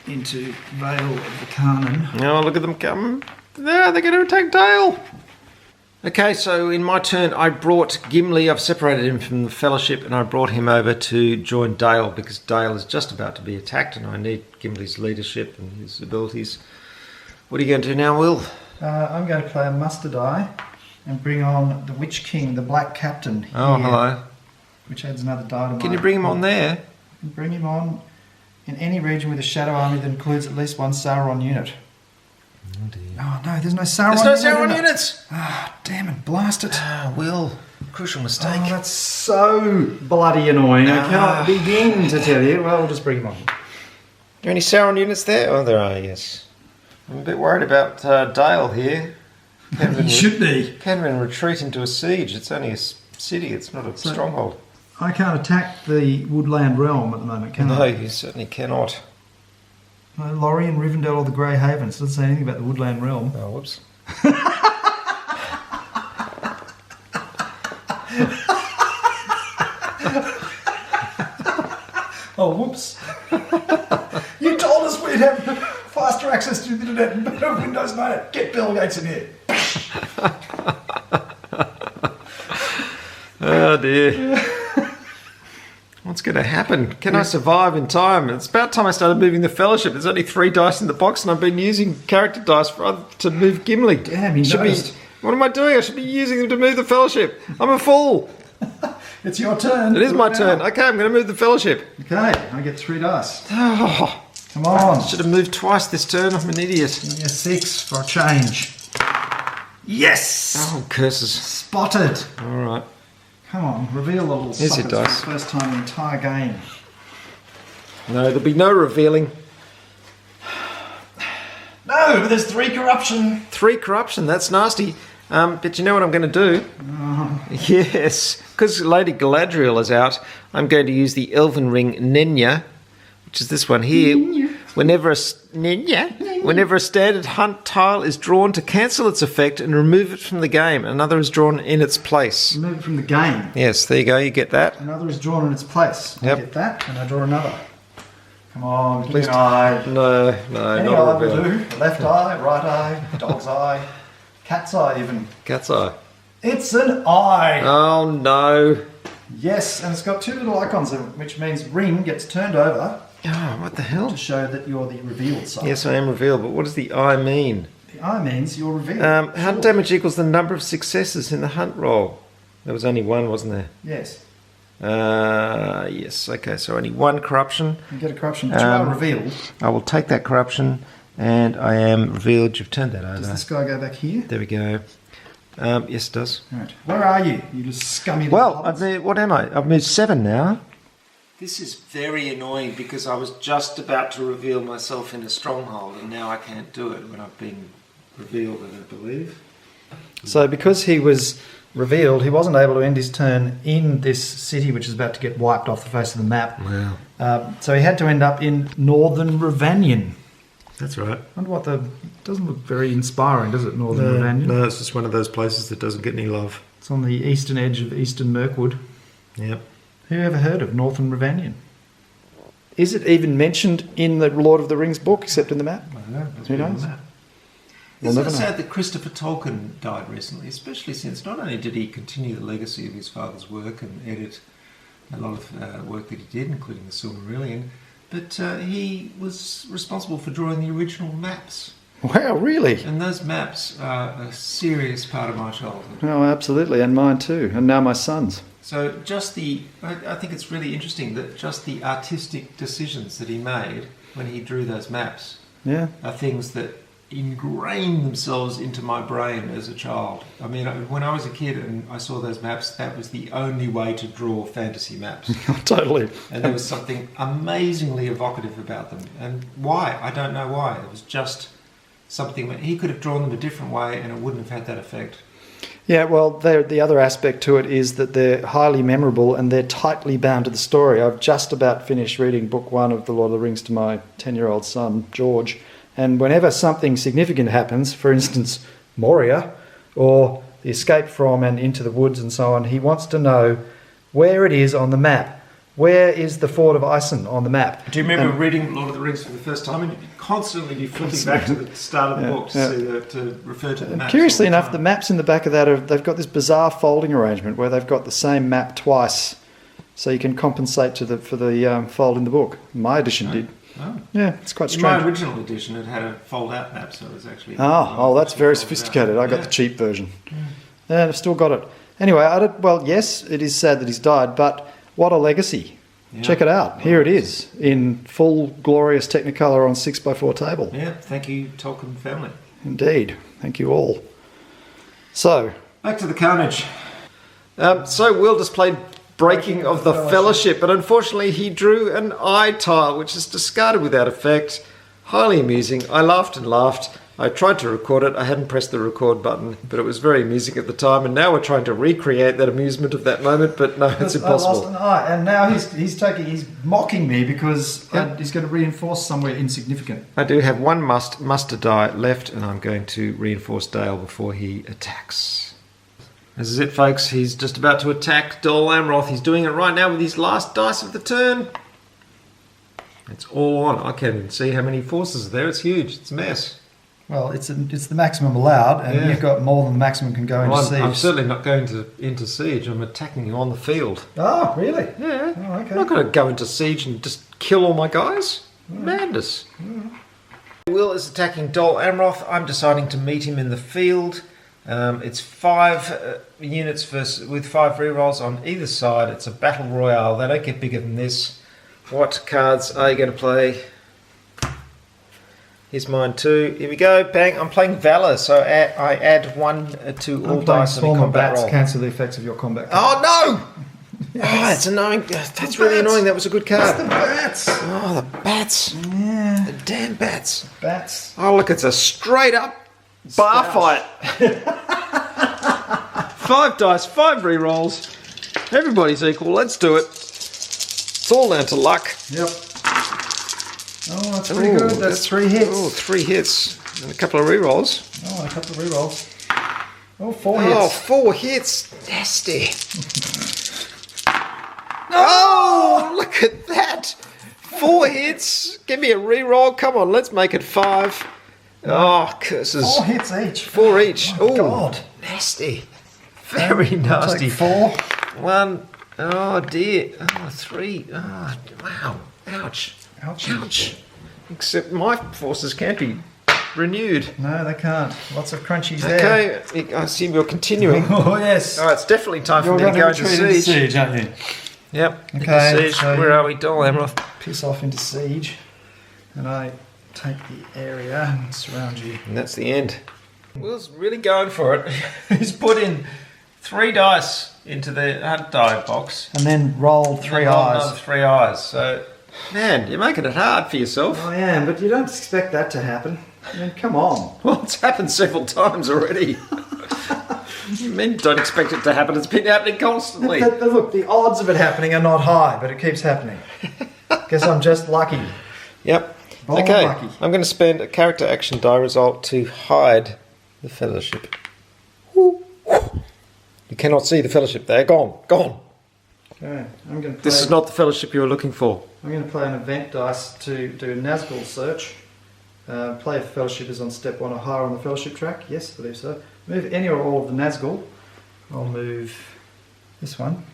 into Vale of the Carnan. Oh, look at them come! There, they're going to attack Dale. Okay, so in my turn, I brought Gimli. I've separated him from the Fellowship, and I brought him over to join Dale because Dale is just about to be attacked, and I need Gimli's leadership and his abilities. What are you going to do now, Will? I'm going to play a muster die and bring on the Witch King, the Black Captain. Here, Oh, hello. Which adds another die to Can you bring him on there? I can bring him on in any region with a shadow army that includes at least 1 Sauron unit. Oh dear. Oh no, there's no Sauron. There's no unit in Sauron it. units! Ah, damn it, blast it. Ah, Will. Crucial mistake. Oh, that's so bloody annoying. I cannot begin to tell you. Well, we'll just bring him on. Are there any Sauron units there? Oh, there are, yes. I'm a bit worried about Dale here. You should be. Can't even retreat into a siege. It's only a city. It's not a stronghold. I can't attack the Woodland Realm at the moment, can No, I? you certainly cannot. No, Lorien, Rivendell, or the Grey Havens. Doesn't say anything about the Woodland Realm. Oh, whoops. Oh, whoops. You told us we'd have faster access to the internet and better Windows 9. Get Bill Gates in here. Oh dear. What's going to happen? Can I survive in time? It's about time I started moving the Fellowship. There's only 3 dice in the box, and I've been using character dice to move Gimli. Damn, you noticed. What am I doing? I should be using them to move the Fellowship. I'm a fool. It's your turn. It is my turn. Okay, I'm going to move the Fellowship. Okay, I get 3 dice. Oh, Come on. should have moved twice this turn. I'm an idiot. Give me a 6 for a change. Yes! Oh, curses. Spotted. All right. Come on, reveal the little Here's your suckers for dice. the first time in the entire game. No, there'll be no revealing. No, but there's 3 corruption. 3 corruption. That's nasty. But you know what I'm going to do? Yes, because Lady Galadriel is out, I'm going to use the Elven Ring Nenya, which is this one here. Whenever a standard hunt tile is drawn, to cancel its effect and remove it from the game, another is drawn in its place. Remove it from the game. Yes, there you go. You get that. Another is drawn in its place. Yep. I get that, and I draw another. Come on, give me Please an eye. No, Any not eye a will reveal. do. Left eye, right eye, dog's eye, cat's eye even. Cat's eye. It's an eye! Oh no. Yes, and it's got 2 little icons in it, which means ring gets turned over Oh, what the hell? to show that you're the revealed side. Yes, I am revealed, but what does the eye mean? The eye means you're revealed. Hunt damage equals the number of successes in the hunt roll. There was only 1, wasn't there? Yes. Yes, okay, so only 1 corruption. You get a corruption, but you are revealed. I will take that corruption, and I am revealed. You've turned that Does over. this guy go back here? There we go. Yes, it does. Right. Where are you? You just scummy little Well, hobbits? what am I? I've moved 7 now. This is very annoying because I was just about to reveal myself in a stronghold and now I can't do it when I've been revealed, I believe. So because he was revealed, he wasn't able to end his turn in this city which is about to get wiped off the face of the map. Wow. So he had to end up in Northern Ravanion. That's right. I wonder what doesn't look very inspiring, does it, Northern Ravanion? No, it's just one of those places that doesn't get any love. It's on the eastern edge of Eastern Mirkwood. Yep. Who ever heard of Northern Ravanion? Is it even mentioned in the Lord of the Rings book, except in the map? I don't know. Who knows? Isn't it sad that Christopher Tolkien died recently, especially since not only did he continue the legacy of his father's work and edit a lot of work that he did, including the Silmarillion, but he was responsible for drawing the original maps. Wow, really? And those maps are a serious part of my childhood. Oh, absolutely, and mine too, and now my son's. So I think it's really interesting that just the artistic decisions that he made when he drew those maps are things that ingrain themselves into my brain as a child. I mean, when I was a kid and I saw those maps, that was the only way to draw fantasy maps. Totally. And there was something amazingly evocative about them. And why? I don't know why. It was just something that he could have drawn them a different way and it wouldn't have had that effect. Yeah, well, the other aspect to it is that they're highly memorable and they're tightly bound to the story. I've just about finished reading book 1 of The Lord of the Rings to my 10-year-old son, George, and whenever something significant happens, for instance, Moria, or the escape from and into the woods and so on, he wants to know where it is on the map. Where is the Ford of Ison on the map? Do you remember reading Lord of the Rings for the first time and you'd constantly be flipping back to the start of the book to refer to the map? Curiously enough, the maps in the back of that, they've got this bizarre folding arrangement where they've got the same map twice, so you can compensate for the fold in the book. My edition did. Oh. Yeah, it's quite strange. In my original edition, it had a fold-out map, so it was actually... Oh, that's very sophisticated. I got the cheap version. And I've still got it. Anyway, yes, it is sad that he's died, but what a legacy. Yeah. Check it out. Here it is, in full, glorious Technicolor on 6x4 table. Yeah, thank you, Tolkien family. Indeed. Thank you all. So... back to the carnage. So Will just played Breaking of the Fellowship, but unfortunately he drew an eye tile, which is discarded without effect. Highly amusing. I laughed and laughed. I tried to record it. I hadn't pressed the record button, but it was very amusing at the time, and now we're trying to recreate that amusement of that moment, but no, it's impossible. I lost an eye, and now he's mocking me because he's going to reinforce somewhere insignificant. I do have one muster die left, and I'm going to reinforce Dale before he attacks. This is it, folks. He's just about to attack Dol Amroth. He's doing it right now with his last dice of the turn. It's all on. I can't even see how many forces are there. It's huge. It's a mess. Well, it's the maximum allowed, and you've got more than the maximum can go into siege. I'm certainly not going into siege. I'm attacking you on the field. Oh, really? Yeah. Oh, okay. I'm not going to go into siege and just kill all my guys. Madness. Will is attacking Dol Amroth. I'm deciding to meet him in the field. It's 5 units with 5 rerolls on either side. It's a battle royale. They don't get bigger than this. What cards are you going to play? Here's mine too. Here we go. Bang. I'm playing Valor, so I add 1 to all dice on a combat roll. Cancel the effects of your combat card. Oh no! Yes. Oh, that's annoying. That's really annoying. That was a good card. It's the bats. Oh, the bats. Yeah. The damn bats. Bats. Oh, look, it's a straight up bar fight. 5 dice, 5 rerolls. Everybody's equal. Let's do it. It's all down to luck. Yep. Oh, that's pretty good. That's 3 hits. Oh, 3 hits. And a couple of rerolls. Oh, and a couple of rerolls. Oh, 4 hits. Oh, 4 hits. Nasty. Oh, look at that. 4 hits. Give me a reroll. Come on, let's make it 5. Oh, curses. 4 hits each. 4 each. Oh, God. Nasty. Very nasty. Take 4. 1. Oh, dear. Oh, 3. Oh, wow. Ouch. Ouch. Ouch. Except my forces can't be renewed. No, they can't. Lots of crunchies there. Okay, I assume you're continuing. Oh, yes. All right, it's definitely time for me to go into siege. Aren't you? Yep. Okay. Siege. So where are we? Dol Amroth. Piss off into siege, and I take the area and surround you. And that's the end. Will's really going for it. He's put in 3 dice into the die box. And then roll 3 eyes. Another 3 eyes. So, man, you're making it hard for yourself. I am, but you don't expect that to happen. I mean, come on. Well, it's happened several times already. You mean don't expect it to happen? It's been happening constantly. Look, the odds of it happening are not high, but it keeps happening. Guess I'm just lucky. Yep. Born Okay, lucky. I'm going to spend a character action die result to hide the fellowship. You cannot see the fellowship. They're gone. Gone. Okay, I'm going to play. This is not the fellowship you were looking for. I'm going to play an event dice to do a Nazgul search. Play if fellowship is on step 1 or higher on the fellowship track. Yes, I believe so. Move any or all of the Nazgul. I'll move this one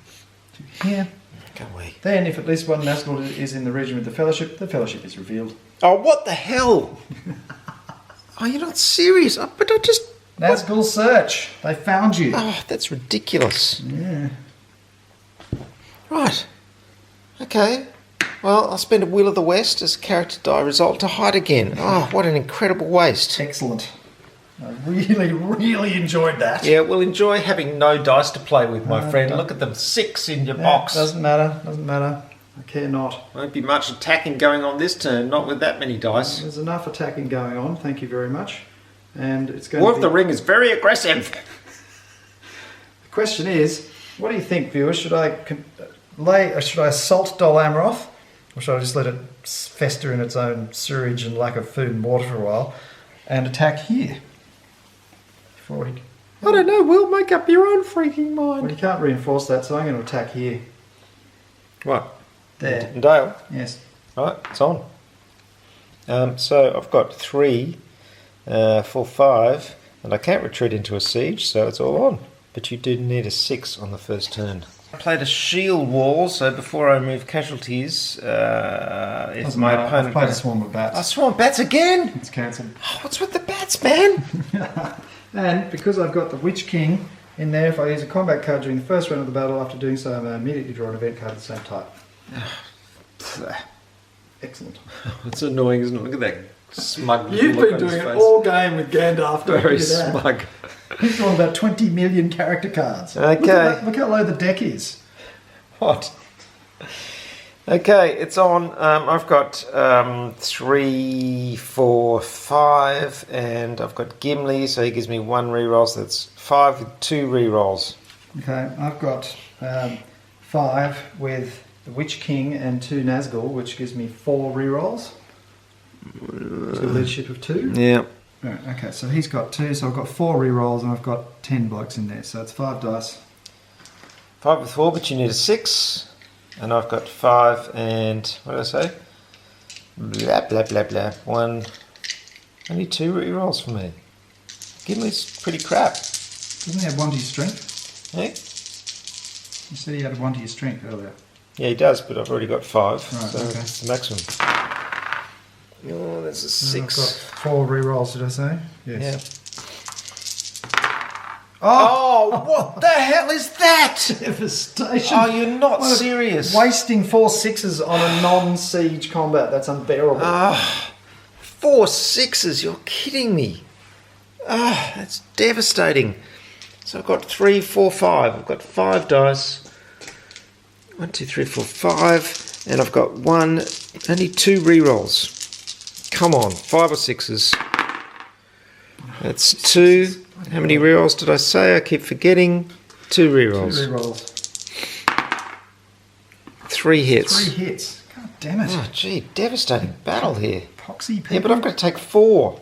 to here. Go away. Then, if at least one Nazgul is in the region with the fellowship is revealed. Oh, what the hell? Oh, you're not serious. But I just... Nazgul search. They found you. Oh, that's ridiculous. Yeah. Right. Okay. Well, I'll spend a Will of the West as a character die result to hide again. Oh, what an incredible waste. Excellent. I really, really enjoyed that. Yeah, well, enjoy having no dice to play with, my No, friend. don't. Look at them, 6 in your Yeah, box. Doesn't matter. Doesn't matter. I care not. Won't be much attacking going on this turn, not with that many dice. There's enough attacking going on. Thank you very much. And it's going War to of be... the Ring is very aggressive. The question is, what do you think, viewers? Should I assault Dol Amroth, or should I just let it fester in its own sewage and lack of food and water for a while, and attack here? Before he... I don't know, Will, make up your own freaking Well, mind. you can't reinforce that, so I'm going to attack here. What? There. Dale? Yes. Right, it's on. So I've got 3 for 5, and I can't retreat into a siege, so it's all on. But you do need a 6 on the first turn. I played a shield wall, so before I remove casualties, if my opponent... I've played a swarm of bats. I swarm bats again? It's cancelled. Oh, what's with the bats, man? And because I've got the Witch King in there, if I use a combat card during the first round of the battle, after doing so, I may immediately draw an event card of the same type. Excellent. It's annoying, isn't it? Look at that smug You've look been on his doing it face. all game with Gandalf. Very smug. He's drawn about 20 million character cards. Okay. Look how low the deck is. What? Okay, it's on. I've got 3, 4, 5, and I've got Gimli, so he gives me 1 reroll, so that's 5 with 2 rerolls. Okay, I've got 5 with the Witch King and 2 Nazgul, which gives me 4 rerolls. To a leadership of 2. Yeah. Right, okay, so he's got 2, so I've got 4 rerolls and I've got 10 blokes in there, so it's 5 dice. 5 with 4, but you need a 6. And I've got 5 and, what did I say? Blah, blah, blah, blah. 1. Only 2 rerolls for me. Gimli's pretty crap. Doesn't he have 1 to your strength? Hey? You said he had 1 to your strength earlier. Yeah, he does, but I've already got 5. Right, so okay. that's the maximum. Oh, there's a And I've 6. got 4 rerolls, did I say? Yes. Yeah. Oh! Oh, what the hell is that? Devastation! Oh, you're not What a- serious. Wasting 4 6s on a non-siege combat, that's unbearable. 4 6s, you're kidding me. That's devastating. So I've got 3, 4, 5. I've got 5 dice. 1, 2, 3, 4, 5. And I've got only 2 rerolls. Come on, 5 or 6s. That's 2. How many rerolls did I say? I keep forgetting. 2 rerolls. 2 rerolls. 3 hits. 3 hits. God damn it. Oh, gee, devastating battle here. Poxy people. Yeah, but I've got to take 4.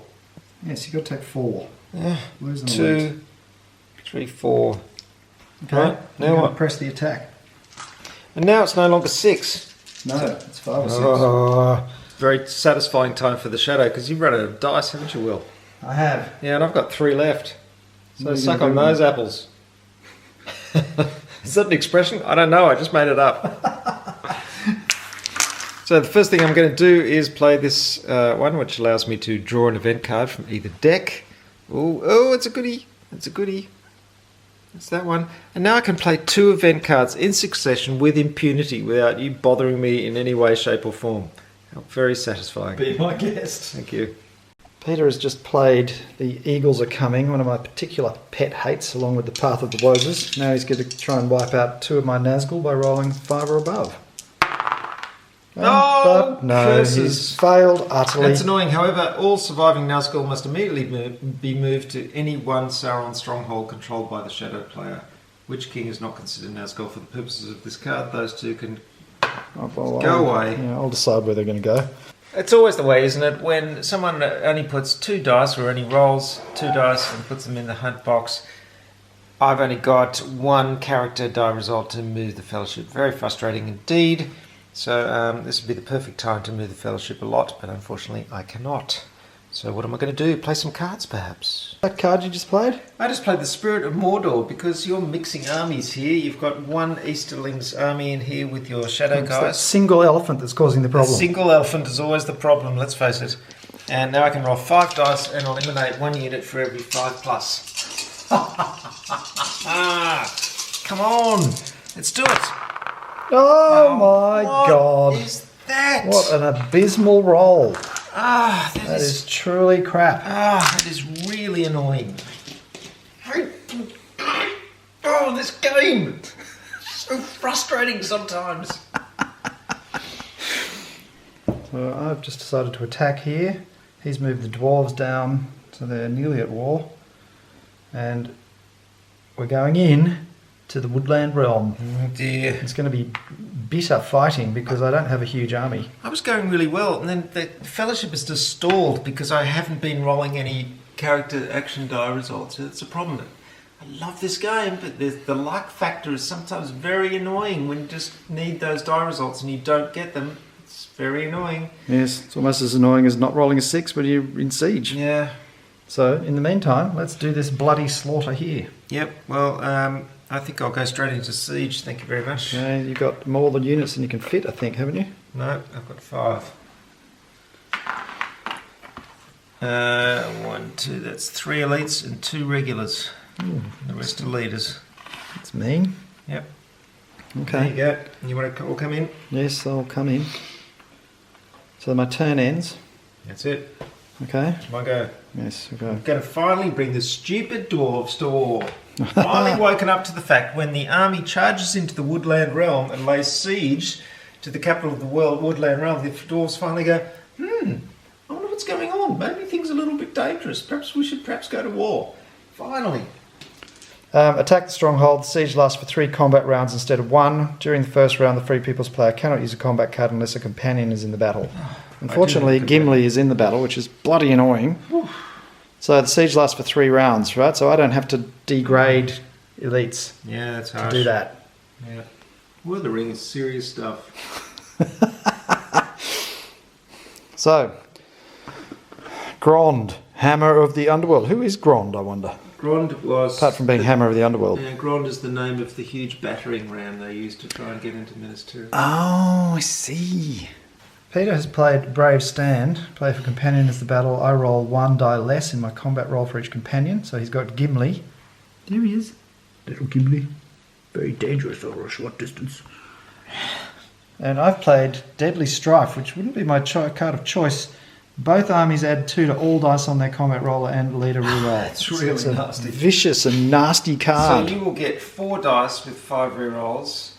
Yes, you've got to take 4. Yeah. Lose them all. 2, 3, 4. Okay, Right, now you're gonna what? press the attack. And now it's no longer 6. No, it's 5 or 6. Oh, very satisfying time for the shadow because you've run out of dice, haven't you, Will? I have. Yeah, and I've got 3 left. So What are you suck gonna on do those with apples. Is that an expression? I don't know, I just made it up. So the first thing I'm going to do is play this one, which allows me to draw an event card from either deck. Oh, it's a goodie. It's a goodie. It's that one. And now I can play 2 event cards in succession with impunity without you bothering me in any way, shape or form. How very satisfying. Be my guest. Thank you. Peter has just played the Eagles Are Coming, one of my particular pet hates, along with the Path of the Wozers. Now he's going to try and wipe out 2 of my Nazgul by rolling 5 or above. But no, he's failed utterly. That's annoying. However, all surviving Nazgul must immediately be moved to any one Sauron stronghold controlled by the Shadow player. Witch King is not considered Nazgul for the purposes of this card. Those 2 can go away. Yeah, I'll decide where they're going to go. It's always the way, isn't it? When someone only puts 2 dice or only rolls 2 dice and puts them in the hunt box, I've only got 1 character die result to move the Fellowship. Very frustrating indeed. So this would be the perfect time to move the Fellowship a lot, but unfortunately I cannot. So what am I going to do? Play some cards, perhaps? That card you just played? I just played the Spirit of Mordor because you're mixing armies here. You've got 1 Easterling's army in here with your Shadow It's that guys. single elephant that's causing the problem. The single elephant is always the problem, let's face it. And now I can roll 5 dice and eliminate 1 unit for every 5 plus. Come on, let's do it. Oh my God. What is that? What an abysmal roll. That is truly crap. That is really annoying. Oh, this game! So frustrating sometimes. So I've just decided to attack here. He's moved the dwarves down, so they're nearly at war. And we're going in to the Woodland Realm. Oh dear. It's going to be bitter fighting because I don't have a huge army. I was going really well, and then the Fellowship is just stalled because I haven't been rolling any character action die results. It's a problem. I love this game, but the luck factor is sometimes very annoying when you just need those die results and you don't get them. It's very annoying. Yes, it's almost as annoying as not rolling a 6 when you're in siege. Yeah. So, in the meantime, let's do this bloody slaughter here. Yep, well, I think I'll go straight into siege. Thank you very much. Okay, you've got more than units than you can fit, I think, haven't you? No, I've got 5. 1, 2, that's 3 elites and 2 regulars. Ooh, The rest are leaders. that's mean. Yep. Okay. There you go. You want to all come in? Yes, I'll come in. So my turn ends. That's it. Okay. It's my go. Yes, we'll I'm go. going to finally bring the stupid dwarves to war. Finally woken up to the fact when the army charges into the Woodland Realm and lays siege to the capital of the world, Woodland Realm, the dwarves finally go, I wonder what's going on. Maybe things are a little bit dangerous. Perhaps we should go to war. Finally. Attack the stronghold. The siege lasts for 3 combat rounds instead of 1. During the first round, the Free People's player cannot use a combat card unless a companion is in the battle. Unfortunately, Gimli is in the battle, which is bloody annoying. So the siege lasts for 3 rounds, right? So I don't have to degrade elites Yeah, that's to harsh. do that. Yeah. Lord of the Rings, serious stuff. So, Grond, Hammer of the Underworld. Who is Grond, I wonder? Grond was... Apart from being Hammer of the Underworld. Yeah, Grond is the name of the huge battering ram they used to try and get into Minas Tirith. Oh, I see. Peter has played Brave Stand. Play for companion as the battle. I roll 1 die less in my combat roll for each companion. So he's got Gimli. There he is. Little Gimli. Very dangerous over a short distance. And I've played Deadly Strife, which wouldn't be my card of choice. Both armies add 2 to all dice on their combat roller and leader reroll. That's really it's a nasty. Vicious and nasty card. So you will get 4 dice with 5 rerolls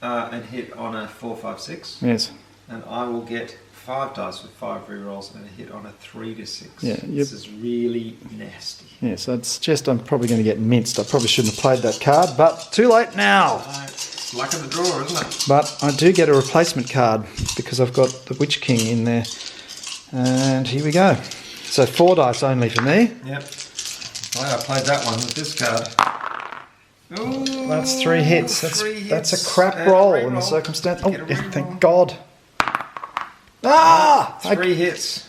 and hit on a 4, 5, 6. Yes. And I will get 5 dice with 5 rerolls and a hit on a 3 to 6. Yeah, This is really nasty. Yes, I'd suggest I'm probably going to get minced. I probably shouldn't have played that card, but too late now. It's luck of the draw, isn't it? But I do get a replacement card because I've got the Witch King in there. And here we go. So 4 dice only for me. Yep. Well, I played that one with this card. Ooh, That's 3 hits. 3 That's a hits. crap And a roll reroll. in the circumstance. You Oh, get a yeah, reroll. thank God. Ah! 3 hits.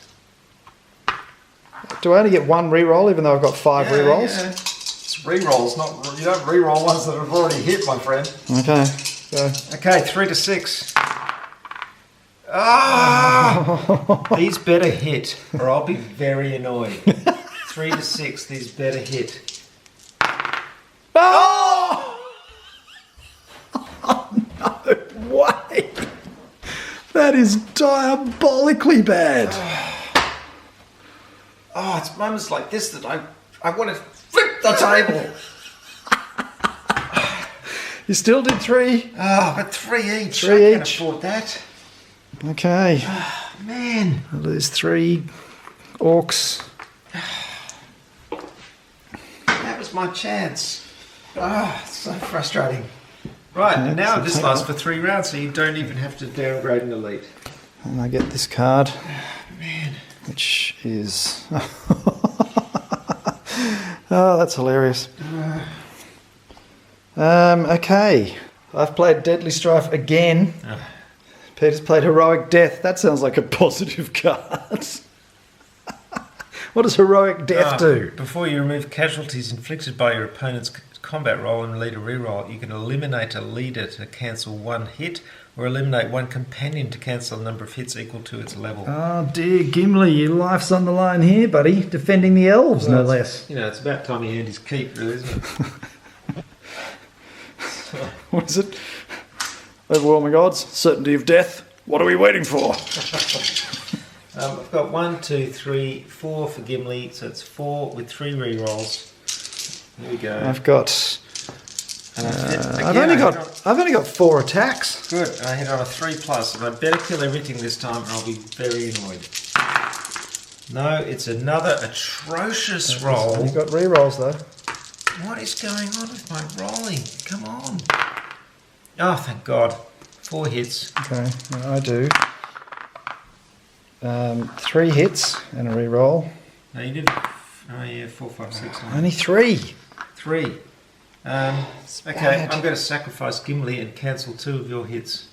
Do I only get 1 reroll even though I've got 5 rerolls? Yeah. It's rerolls, not... You don't reroll ones that have already hit, my friend. Okay. So, Okay, 3 to 6. Ah! These better hit, or I'll be very annoyed. 3 to 6, these better hit. oh! Oh, no way! That is diabolically bad. Oh, it's moments like this that I want to flip the table. You still did 3? Oh, but 3 each. 3 I can't each. afford that. Okay. Oh, man. Well, there's 3 orcs. That was my chance. Oh, it's so frustrating. Right, Okay, and now so this take lasts that. for 3 rounds, so you don't even have to downgrade an elite. And I get this card, Man. which is... Oh, that's hilarious. Okay. I've played Deadly Strife again. Peter's played Heroic Death. That sounds like a positive card. What does Heroic Death do? Before you remove casualties inflicted by your opponent's combat roll and leader reroll, you can eliminate a leader to cancel 1 hit, or eliminate 1 companion to cancel a number of hits equal to its level. Oh dear, Gimli, your life's on the line here, buddy. Defending the elves, no less. You know, it's about time he earned his keep, really, isn't it? What is it? Overwhelming odds, certainty of death. What are we waiting for? I've got 1, 2, 3, 4 for Gimli, so it's 4 with 3 rerolls. There we go. I've got. I've I've only got 4 attacks. Good. I hit on a 3+, and I better kill everything this time, or I'll be very annoyed. No, it's another atrocious roll. You've got rerolls though. What is going on with my rolling? Come on. Oh, thank God. 4 hits. Okay, well, I do. 3 hits and a reroll. No, you didn't. Oh, yeah, 4, 5, 6. Only 3. 3. Okay, bad. I'm going to sacrifice Gimli and cancel 2 of your hits.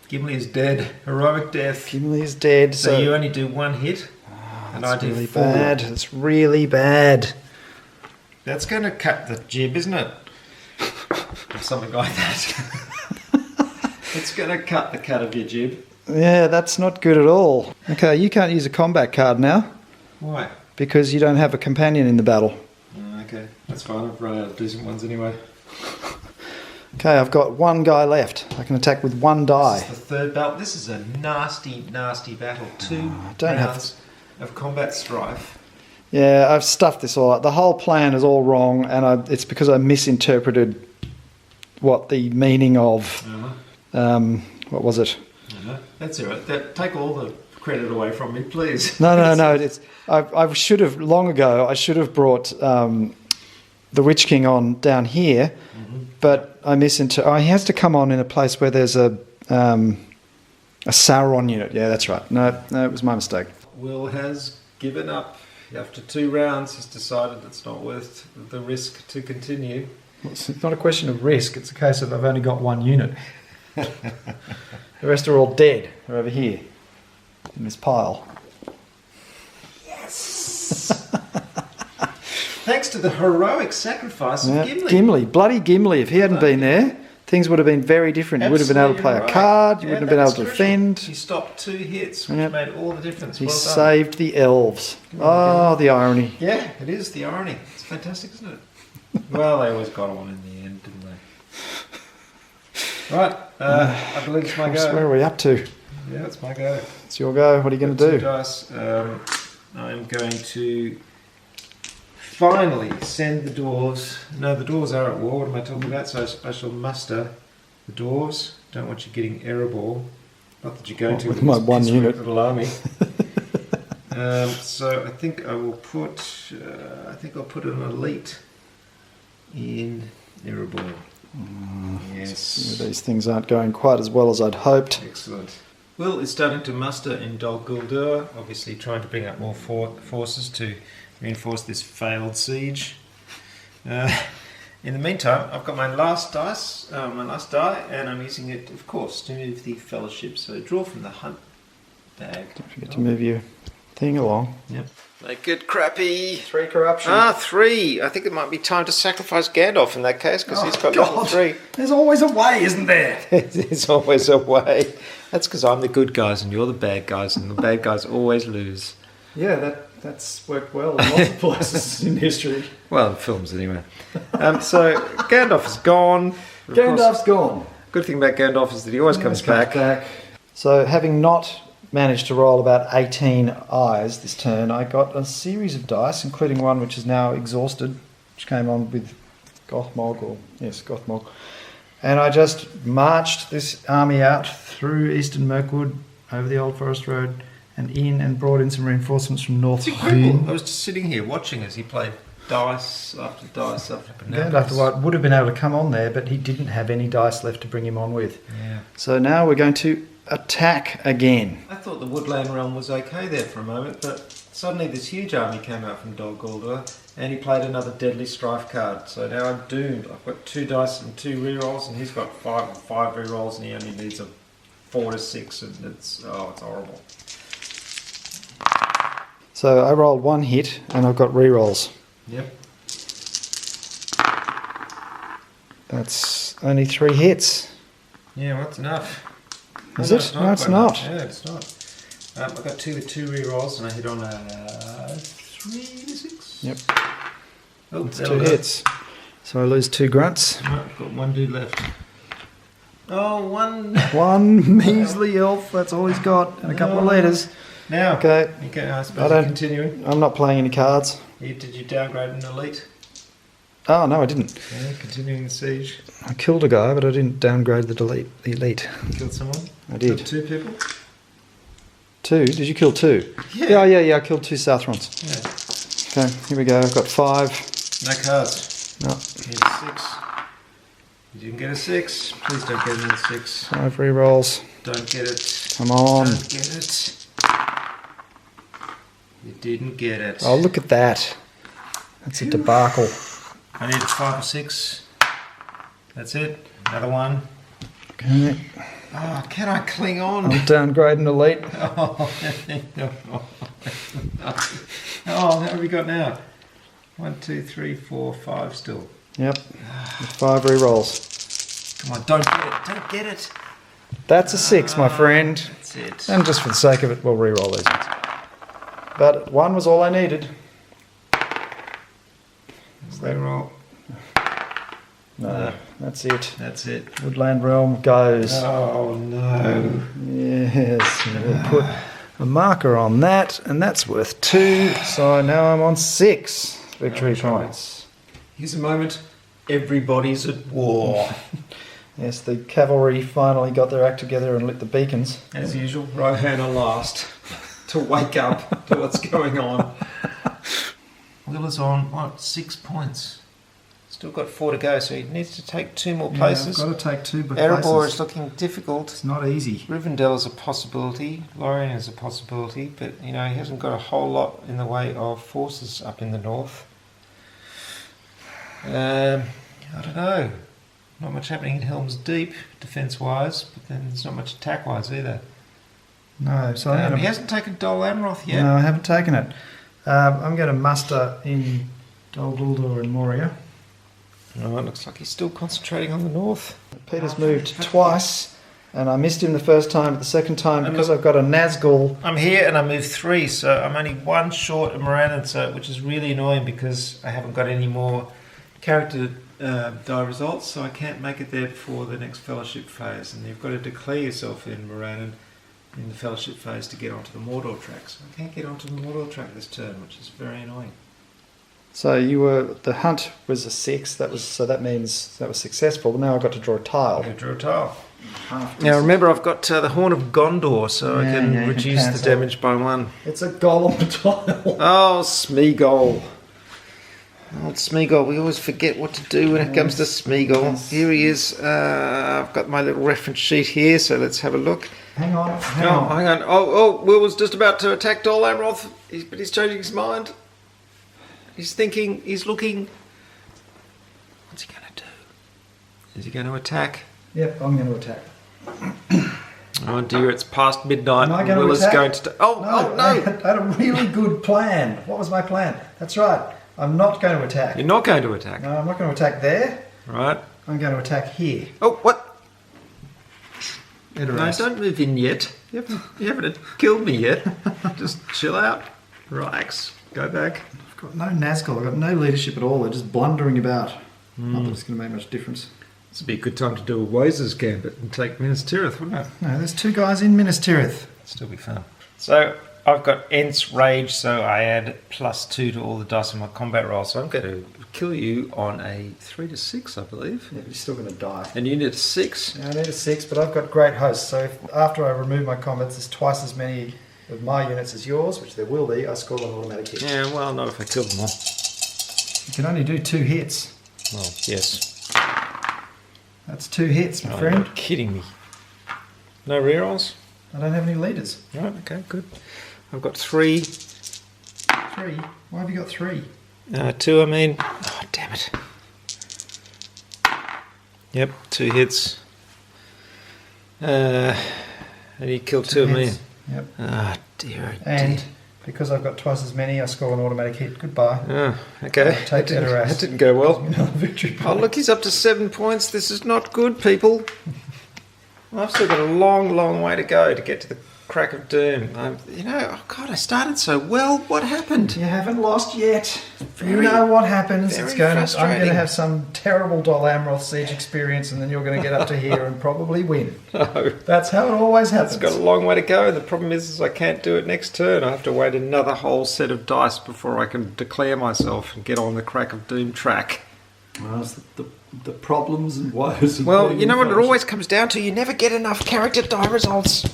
Gimli is dead. Heroic death. Gimli is dead. So you only do 1 hit, and I That's do really 4. bad. It's really bad. That's going to cut the jib, isn't it? Or something like that. It's going to cut the cut of your jib. Yeah, that's not good at all. Okay, you can't use a combat card now Why? because you don't have a companion in the battle. Oh, okay, that's fine. I've run out of decent ones anyway. Okay, I've got 1 guy left. I can attack with 1 die. This is the 3rd battle. This is a nasty, nasty battle. 2 don't have rounds of combat strife. Yeah, I've stuffed this all up. The whole plan is all wrong, and it's because I misinterpreted what the meaning of... what was it? That's all right. Take all the credit away from me, please. No. I should have long ago. I should have brought the Witch King on down here, but I misinterpreted. Oh, he has to come on in a place where there's a Sauron unit. Yeah, that's right. No, it was my mistake. Will has given up. After 2 rounds, he's decided it's not worth the risk to continue. It's not a question of risk. It's a case of I've only got 1 unit. The rest are all dead. They're over here in this pile. Thanks to the heroic sacrifice of Gimli. Bloody Gimli. If he hadn't been there, things would have been very different. You would have been able to play a card. You wouldn't have been able to defend. He stopped 2 hits, which made all the difference. He Well done. saved the elves. Oh, the irony. Yeah, it is the irony. It's fantastic, isn't it? Well, they always got on in the end, didn't they? Right, I believe it's my go. Where are we up to? Yeah, it's my go. It's your go. What are you going to 2 do? dice. I'm going to finally send the dwarves. No, the dwarves are at war. What am I talking about? So I shall muster the dwarves. Don't want you getting error ball. Not that you're going to with my this 1 piss unit. little army. So I think I will put. I'll put an elite in error ball. Yes. These things aren't going quite as well as I'd hoped. Excellent. Will is starting to muster in Dol Guldur, obviously trying to bring up more forces to reinforce this failed siege. In the meantime, I've got my last die, and I'm using it, of course, to move the fellowship. So draw from the hunt bag. Don't forget to move your thing along. Yep. Make it crappy. 3 corruption. 3. I think it might be time to sacrifice Gandalf in that case, because he's got level 3. There's always a way, isn't there? There's always a way. That's because I'm the good guys and you're the bad guys, and the bad guys always lose. Yeah, that's worked well in lots of places in history. Well, in films anyway. So Gandalf is gone. Gandalf's gone. Good thing about Gandalf is that he always comes back. So having not managed to roll about 18 eyes this turn, I got a series of dice, including one which is now exhausted, which came on with Gothmog. And I just marched this army out through Eastern Mirkwood, over the Old Forest Road, and in, and brought in some reinforcements from North. It's incredible. I was just sitting here watching as he played dice after dice after Gandalf would have been able to come on there, but he didn't have any dice left to bring him on with. Yeah. So now we're going to attack again. I thought the Woodland realm was okay there for a moment, but suddenly this huge army came out from Dol Guldur, and he played another Deadly Strife card. So now I'm doomed. I've got 2 dice and 2 rerolls, and he's got 5 rerolls, and he only needs a 4 to 6, and it's horrible. So I rolled 1 hit, and I've got rerolls. Yep. That's only 3 hits. Yeah, well, that's enough. Is it? No, it's not. Yeah, it's not. I've got 2 with 2 rerolls, and I hit on a 3 to 6. Yep. Oh, It's 2 hits. So I lose 2 grunts. Right, I've got 1 dude left. Oh, 1. 1 measly elf, that's all he's got, and a couple of leaders. Now, Okay. I suppose you're continuing. I'm not playing any cards. Did you downgrade an elite? Oh, no, I didn't. Yeah, continuing the siege. I killed a guy, but I didn't downgrade the elite. Killed someone? I did. Killed 2 people? 2? Did you kill 2? Yeah. Yeah, I killed 2 Southrons. Yeah. Okay, here we go. I've got 5. No cards. No. Need a 6. You didn't get a 6. Please don't get another 6. 5 rerolls. Don't get it. Come on. Don't get it. You didn't get it. Oh, look at that. That's a debacle. I need 5 or 6. That's it. Another 1. Okay. Oh, can I cling on? I'll downgrade an elite. Oh, what have we got now? 1, 2, 3, 4, 5 still. Yep. 5 rerolls. Come on, don't get it. Don't get it. That's a 6, my friend. That's it. And just for the sake of it, we'll reroll these ones. But 1 was all I needed. Reroll. No, that's it. That's it. Woodland Realm goes. Oh no. Yes, we'll put a marker on that, and that's worth 2. So now I'm on 6 victory points. Here's a moment. Everybody's at war. Yes, the cavalry finally got their act together and lit the beacons. As usual, Rohan last to wake up to what's going on. Will is on, 6 points. Still got 4 to go, so he needs to take 2 more places. I've got to take 2 Erebor places. is looking difficult. It's not easy. Rivendell is a possibility. Lorien is a possibility, but he hasn't got a whole lot in the way of forces up in the north. I don't know. Not much happening in Helm's Deep, defence-wise, but then there's not much attack-wise either. No, so he hasn't taken Dol Amroth yet. No, I haven't taken it. I'm going to muster in Dol Guldur and Moria. Oh, it looks like he's still concentrating on the north. Peter's moved twice, and I missed him the first time, but the second time, because I've got a Nazgul. I'm here and I moved 3, so I'm only 1 short of Morannon, so which is really annoying because I haven't got any more character die results, so I can't make it there before the next fellowship phase. And you've got to declare yourself in Morannon in the fellowship phase to get onto the Mordor track. So I can't get onto the Mordor track this turn, which is very annoying. So the hunt was a 6. That means that was successful. Now I've got to draw a tile. I'm going to draw a tile. Now remember, I've got the Horn of Gondor, so I can reduce the damage by 1. It's a golem tile. Oh, Smeagol. Oh, Smeagol. We always forget what to do when it comes to Smeagol. Yes. Here he is. I've got my little reference sheet here, so let's have a look. Hang on. Hang on. Oh, Will was just about to attack Dol Amroth, but he's changing his mind. He's thinking, he's looking. What's he going to do? Is he going to attack? Yep, I'm going to attack. Oh dear, it's past midnight. Am I going Will to attack? is going to... Oh, no! I had a really good plan. What was my plan? That's right. I'm not going to attack. You're not going to attack. No, I'm not going to attack there. Right. I'm going to attack here. Oh, what? Iterate. No, don't move in yet. You haven't killed me yet. Just chill out. Relax. Go back. I've got no Nazgul. I've got no leadership at all. They're just blundering about. Not that it's going to make much difference. This would be a good time to do a Wazer's Gambit and take Minas Tirith, wouldn't it? No, there's 2 guys in Minas Tirith. Still be fun. So I've got Ents Rage, so I add +2 to all the dice in my combat roll. So I'm going to kill you on a 3 to 6, I believe. Yeah, but you're still going to die. And you need a 6. Yeah, I need a 6, but I've got Great Host, so if, after I remove my combats, there's twice as many of my units as yours, which there will be. I score an automatic hit. Yeah, well, not if I kill them all. You can only do 2 hits. Well, yes. That's 2 hits, my Oh, friend. you're kidding me. No rerolls? I don't have any leaders. Right, okay, good. I've got 3. 3? Why have you got 3? 2, I mean. Oh, damn it. Yep, 2 hits. And you killed 2 of me. hits. Yep. Ah, dear. And because I've got twice as many, I score an automatic hit. Goodbye. Oh, okay. Take That didn't go well. Another victory Oh, point. look, he's up to 7 points. This is not good, people. I've still got a long, long way to go to get to the crack of doom. Oh God, I started so well. What happened? You haven't lost yet. Very- you know what happens. very I'm going frustrating. to have some terrible Dol Amroth siege experience, and then you're going to get up to here and probably win. No, That's how it always happens. it's got a long way to go. The problem is I can't do it next turn. I have to wait another whole set of dice before I can declare myself and get on the crack of doom track. Well, it's the problems and woes. of Well, being you know what it influenced. always comes down to? You never get enough character die results.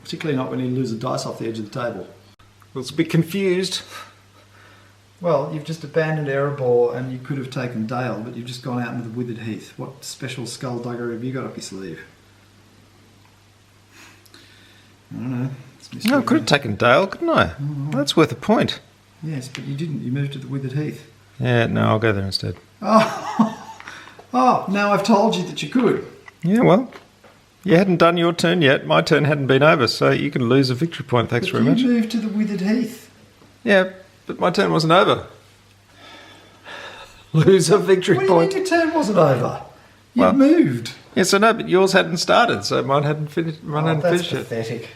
Particularly not when you lose a dice off the edge of the table. I was a bit confused. Well, you've just abandoned Erebor, and you could have taken Dale, but you've just gone out into the Withered Heath. What special skullduggery have you got up your sleeve? I don't know. It's mystery. No, I could have taken Dale, couldn't I? That's worth a point. Yes, but you didn't. You moved to the Withered Heath. Yeah, no, I'll go there instead. Oh, now I've told you that you could. Yeah, well, you hadn't done your turn yet. My turn hadn't been over, so you can lose a victory point. Thanks But very much. you moved to the Withered Heath. Yeah, but my turn wasn't over. Lose a victory What point. do you mean your turn wasn't over? You Well- moved. Yes, I know, but yours hadn't started, so mine hadn't finished. Mine hadn't That's finished yet. pathetic.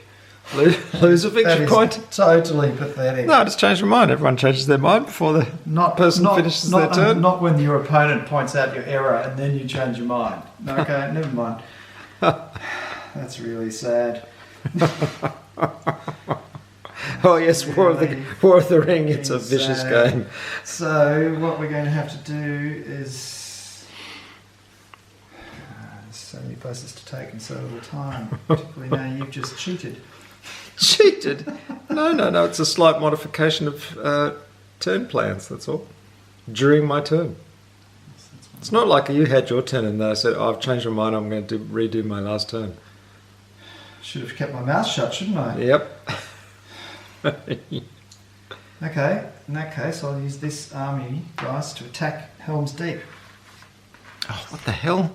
Lose a That victory is point. totally pathetic. No, I just changed my mind. Everyone changes their mind before the person finishes their turn. Not when your opponent points out your error and then you change your mind. Okay, never mind. That's really sad. Oh yes, War of the Ring. It's a Really vicious sad. game. So what we're going to have to do is there's so many places to take and so little time. Particularly now you've just cheated. Cheated? No. It's a slight modification of turn plans. That's all. During my turn. It's not like you had your turn and then I said, oh, I've changed my mind. I'm going to redo my last turn. Should have kept my mouth shut, shouldn't I? Yep. Okay, in that case I'll use this army dice to attack Helm's Deep. Oh, what the hell?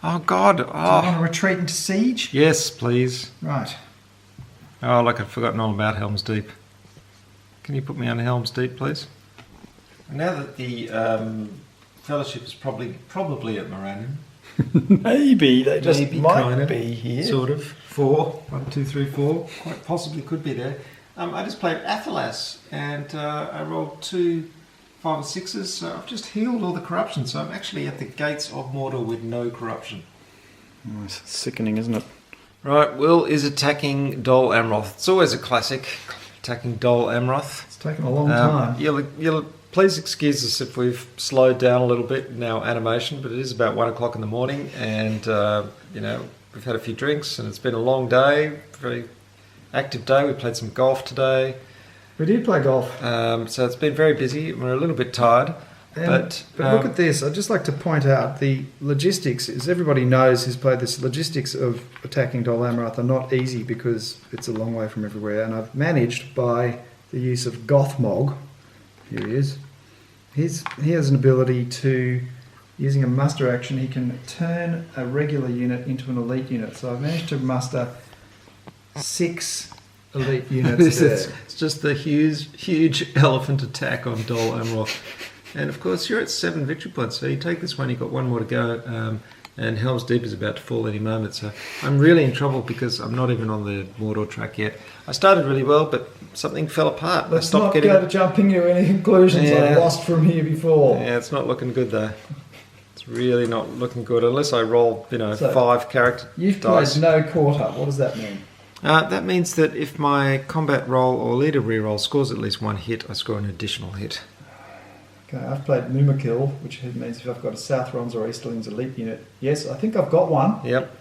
Oh God. Do you Oh. want to retreat into siege? Yes, please. Right. Oh, look, I've forgotten all about Helm's Deep. Can you put me on Helm's Deep, please? Now that the Fellowship is probably at Moranium. Maybe they just Maybe, might kinda, be here. Sort of. 4. 1, 2, 3, 4. Quite possibly could be there. I just played Athelas and I rolled 2 5 and 6s, so I've just healed all the corruption, so I'm actually at the gates of Mordor with no corruption. Oh, it's sickening, isn't it? Right, Will is attacking Dol Amroth. It's always a classic, attacking Dol Amroth. It's taken a long time. You'll please excuse us if we've slowed down a little bit in our animation, but it is about 1 o'clock in the morning, and we've had a few drinks, and it's been a long day, very active day. We played some golf today, We did play golf. so it's been very busy. We're a little bit tired, but look at this. I'd just like to point out the logistics, as everybody knows who's played this, logistics of attacking Dol Amroth are not easy because it's a long way from everywhere, and I've managed by the use of Gothmog. Here he is. He has an ability to, using a muster action, he can turn a regular unit into an elite unit. So I've managed to muster 6 elite units there. it's just the huge elephant attack on Dol Amroth. And of course, you're at 7 victory points, so you take this one, you've got 1 more to go, and Helm's Deep is about to fall any moment. So I'm really in trouble because I'm not even on the Mordor track yet. I started really well, but something fell apart. Let's not go to jumping to any conclusions. Yeah. I've lost from here before. Yeah, it's not looking good though. It's really not looking good unless I roll, So, 5 character You've dice. played no quarter. What does that mean? That means that if my combat roll or leader reroll scores at least one hit, I score an additional hit. Okay, I've played Mumakil, which means if I've got a Southrons or Easterlings elite unit. Yes, I think I've got one. Yep.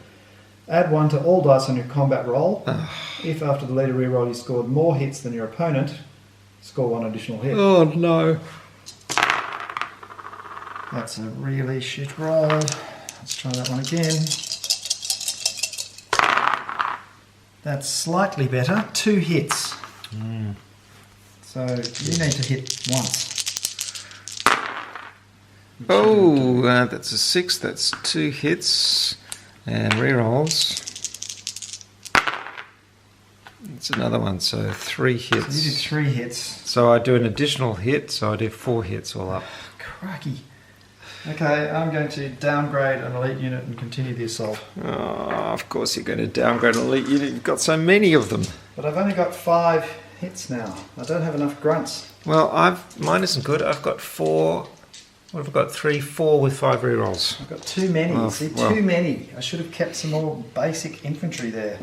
Add 1 to all dice on your combat roll. If after the leader reroll you scored more hits than your opponent, score 1 additional hit. Oh no. That's a really shit roll. Let's try that one again. That's slightly better. 2 hits. So you need to hit once. Oh, that's a 6. That's 2 hits. And rerolls. It's another one, so 3 hits. So you did 3 hits. So I do an additional hit, so I do 4 hits all up. Cracky. Okay, I'm going to downgrade an elite unit and continue the assault. Oh, of course you're going to downgrade an elite unit. You've got so many of them. But I've only got 5 hits now. I don't have enough grunts. Well, mine isn't good. I've got 4. What have I got? 3, 4 with 5 rerolls. I've got too many. Oh, See, well. too many. I should have kept some more basic infantry there.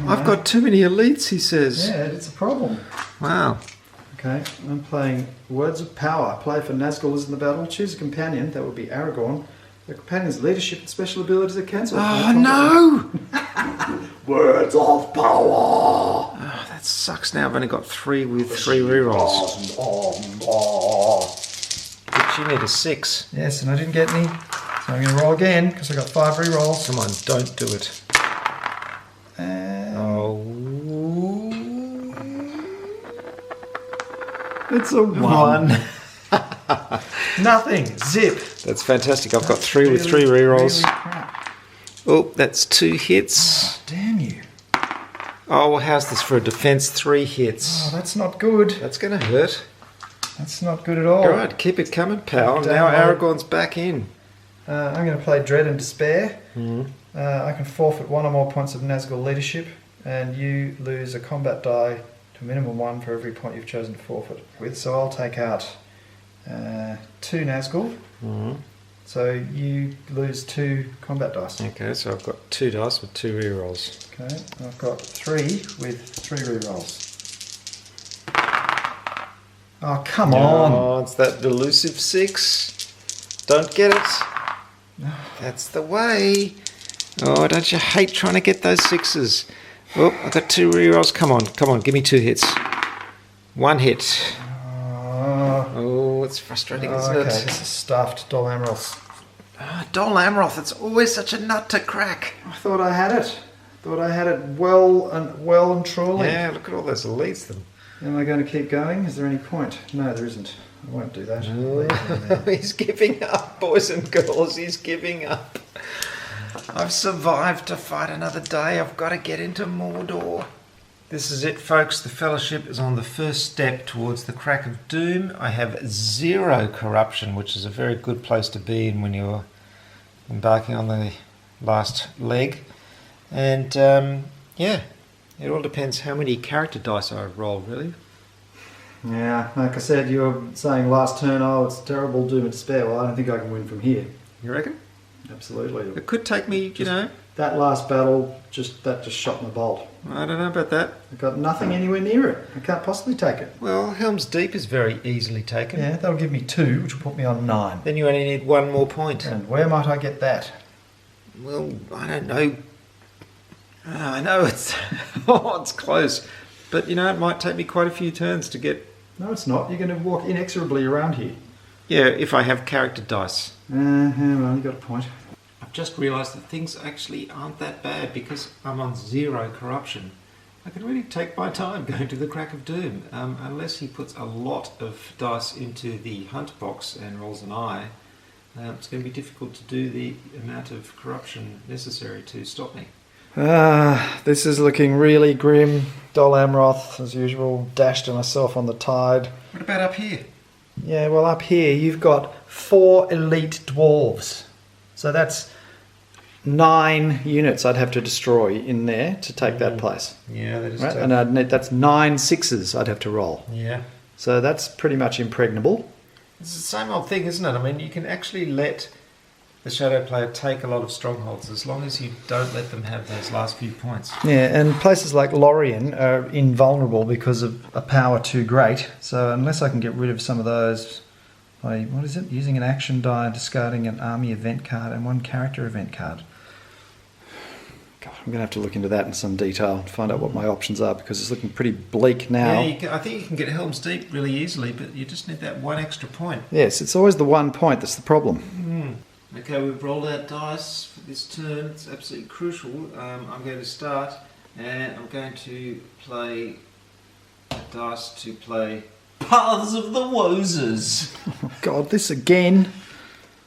I've got too many elites, he says. Yeah, it's a problem. Wow. Okay, I'm playing Words of Power. Play for Nazgul is in the battle. Choose a companion. That would be Aragorn. The companion's leadership and special abilities are cancelled. Oh, no! Words of Power! Oh, that sucks now. I've only got 3 with 3 rerolls. But you need a 6. Yes, and I didn't get any. So I'm going to roll again because I got 5 rerolls. Come on, don't do it. And Oh. it's a 1. Nothing. Zip. That's fantastic. I've got 3 with 3 rerolls. Really crap. Oh, that's 2 hits. Oh, damn you. Oh, well, how's this for a defense? 3 hits. Oh, that's not good. That's going to hurt. That's not good at all. All right, keep it coming, pal. Now Aragorn's back in. I'm going to play Dread and Despair. I can forfeit 1 or more points of Nazgul leadership, and you lose a combat die to a minimum 1 for every point you've chosen to forfeit with. So I'll take out 2 Nazgul. So you lose 2 combat dice. Okay, so I've got 2 dice with 2 rerolls. Okay, I've got 3 with 3 rerolls. Oh, come on! Oh, it's that elusive 6. Don't get it. That's the way. Oh, don't you hate trying to get those 6s? Oh, I've got 2 rerolls. Come on, give me 2 hits. 1 hit. Oh, it's frustrating, isn't Okay, it? this is stuffed Dol Amroth. Oh, Dol Amroth, it's always such a nut to crack. I thought I had it. Thought I had it well and truly. Yeah, look at all those elites. Them. Am I going to keep going? Is there any point? No, there isn't. I won't do that. He's giving up, boys and girls. He's giving up. I've survived to fight another day. I've got to get into Mordor. This is it, folks. The Fellowship is on the first step towards the crack of doom. I have 0 corruption, which is a very good place to be in when you're embarking on the last leg. And, yeah, it all depends how many character dice I roll, really. Yeah, like I said, you were saying last turn, oh, it's terrible, doom and despair. Well, I don't think I can win from here. You reckon? Absolutely. It could take me, you know... That last battle, just shot my bolt. I don't know about that. I've got nothing anywhere near it. I can't possibly take it. Well, Helm's Deep is very easily taken. Yeah, that'll give me 2, which will put me on 9. Then you only need 1 more point. And where might I get that? Well, I don't know. I know it's it's close, but you know it might take me quite a few turns to get. No, it's not. You're going to walk inexorably around here. Yeah, if I have character dice. Well, you got a point. I've just realised that things actually aren't that bad because I'm on 0 corruption. I can really take my time going to the crack of doom, unless he puts a lot of dice into the hunt box and rolls an eye. It's going to be difficult to do the amount of corruption necessary to stop me. This is looking really grim. Dol Amroth, as usual, dashed myself on the tide. What about up here? Yeah, well, up here you've got 4 elite dwarves. So that's 9 units I'd have to destroy in there to take that place. Yeah, that is right? tough. And that's 9 6s I'd have to roll. Yeah. So that's pretty much impregnable. It's the same old thing, isn't it? I mean, you can actually let the shadow player take a lot of strongholds, as long as you don't let them have those last few points. Yeah, and places like Lorien are invulnerable because of a power too great. So unless I can get rid of some of those by, what is it, using an action die and discarding an army event card and one character event card. God, I'm going to have to look into that in some detail and find out what my options are, because it's looking pretty bleak now. Yeah, I think you can get Helm's Deep really easily, but you just need that one extra point. Yes, it's always the 1 point that's the problem. Okay, we've rolled out dice for this turn. It's absolutely crucial. I'm going to start, and I'm going to play a dice to play Paths of the Wozers. Oh God, this again.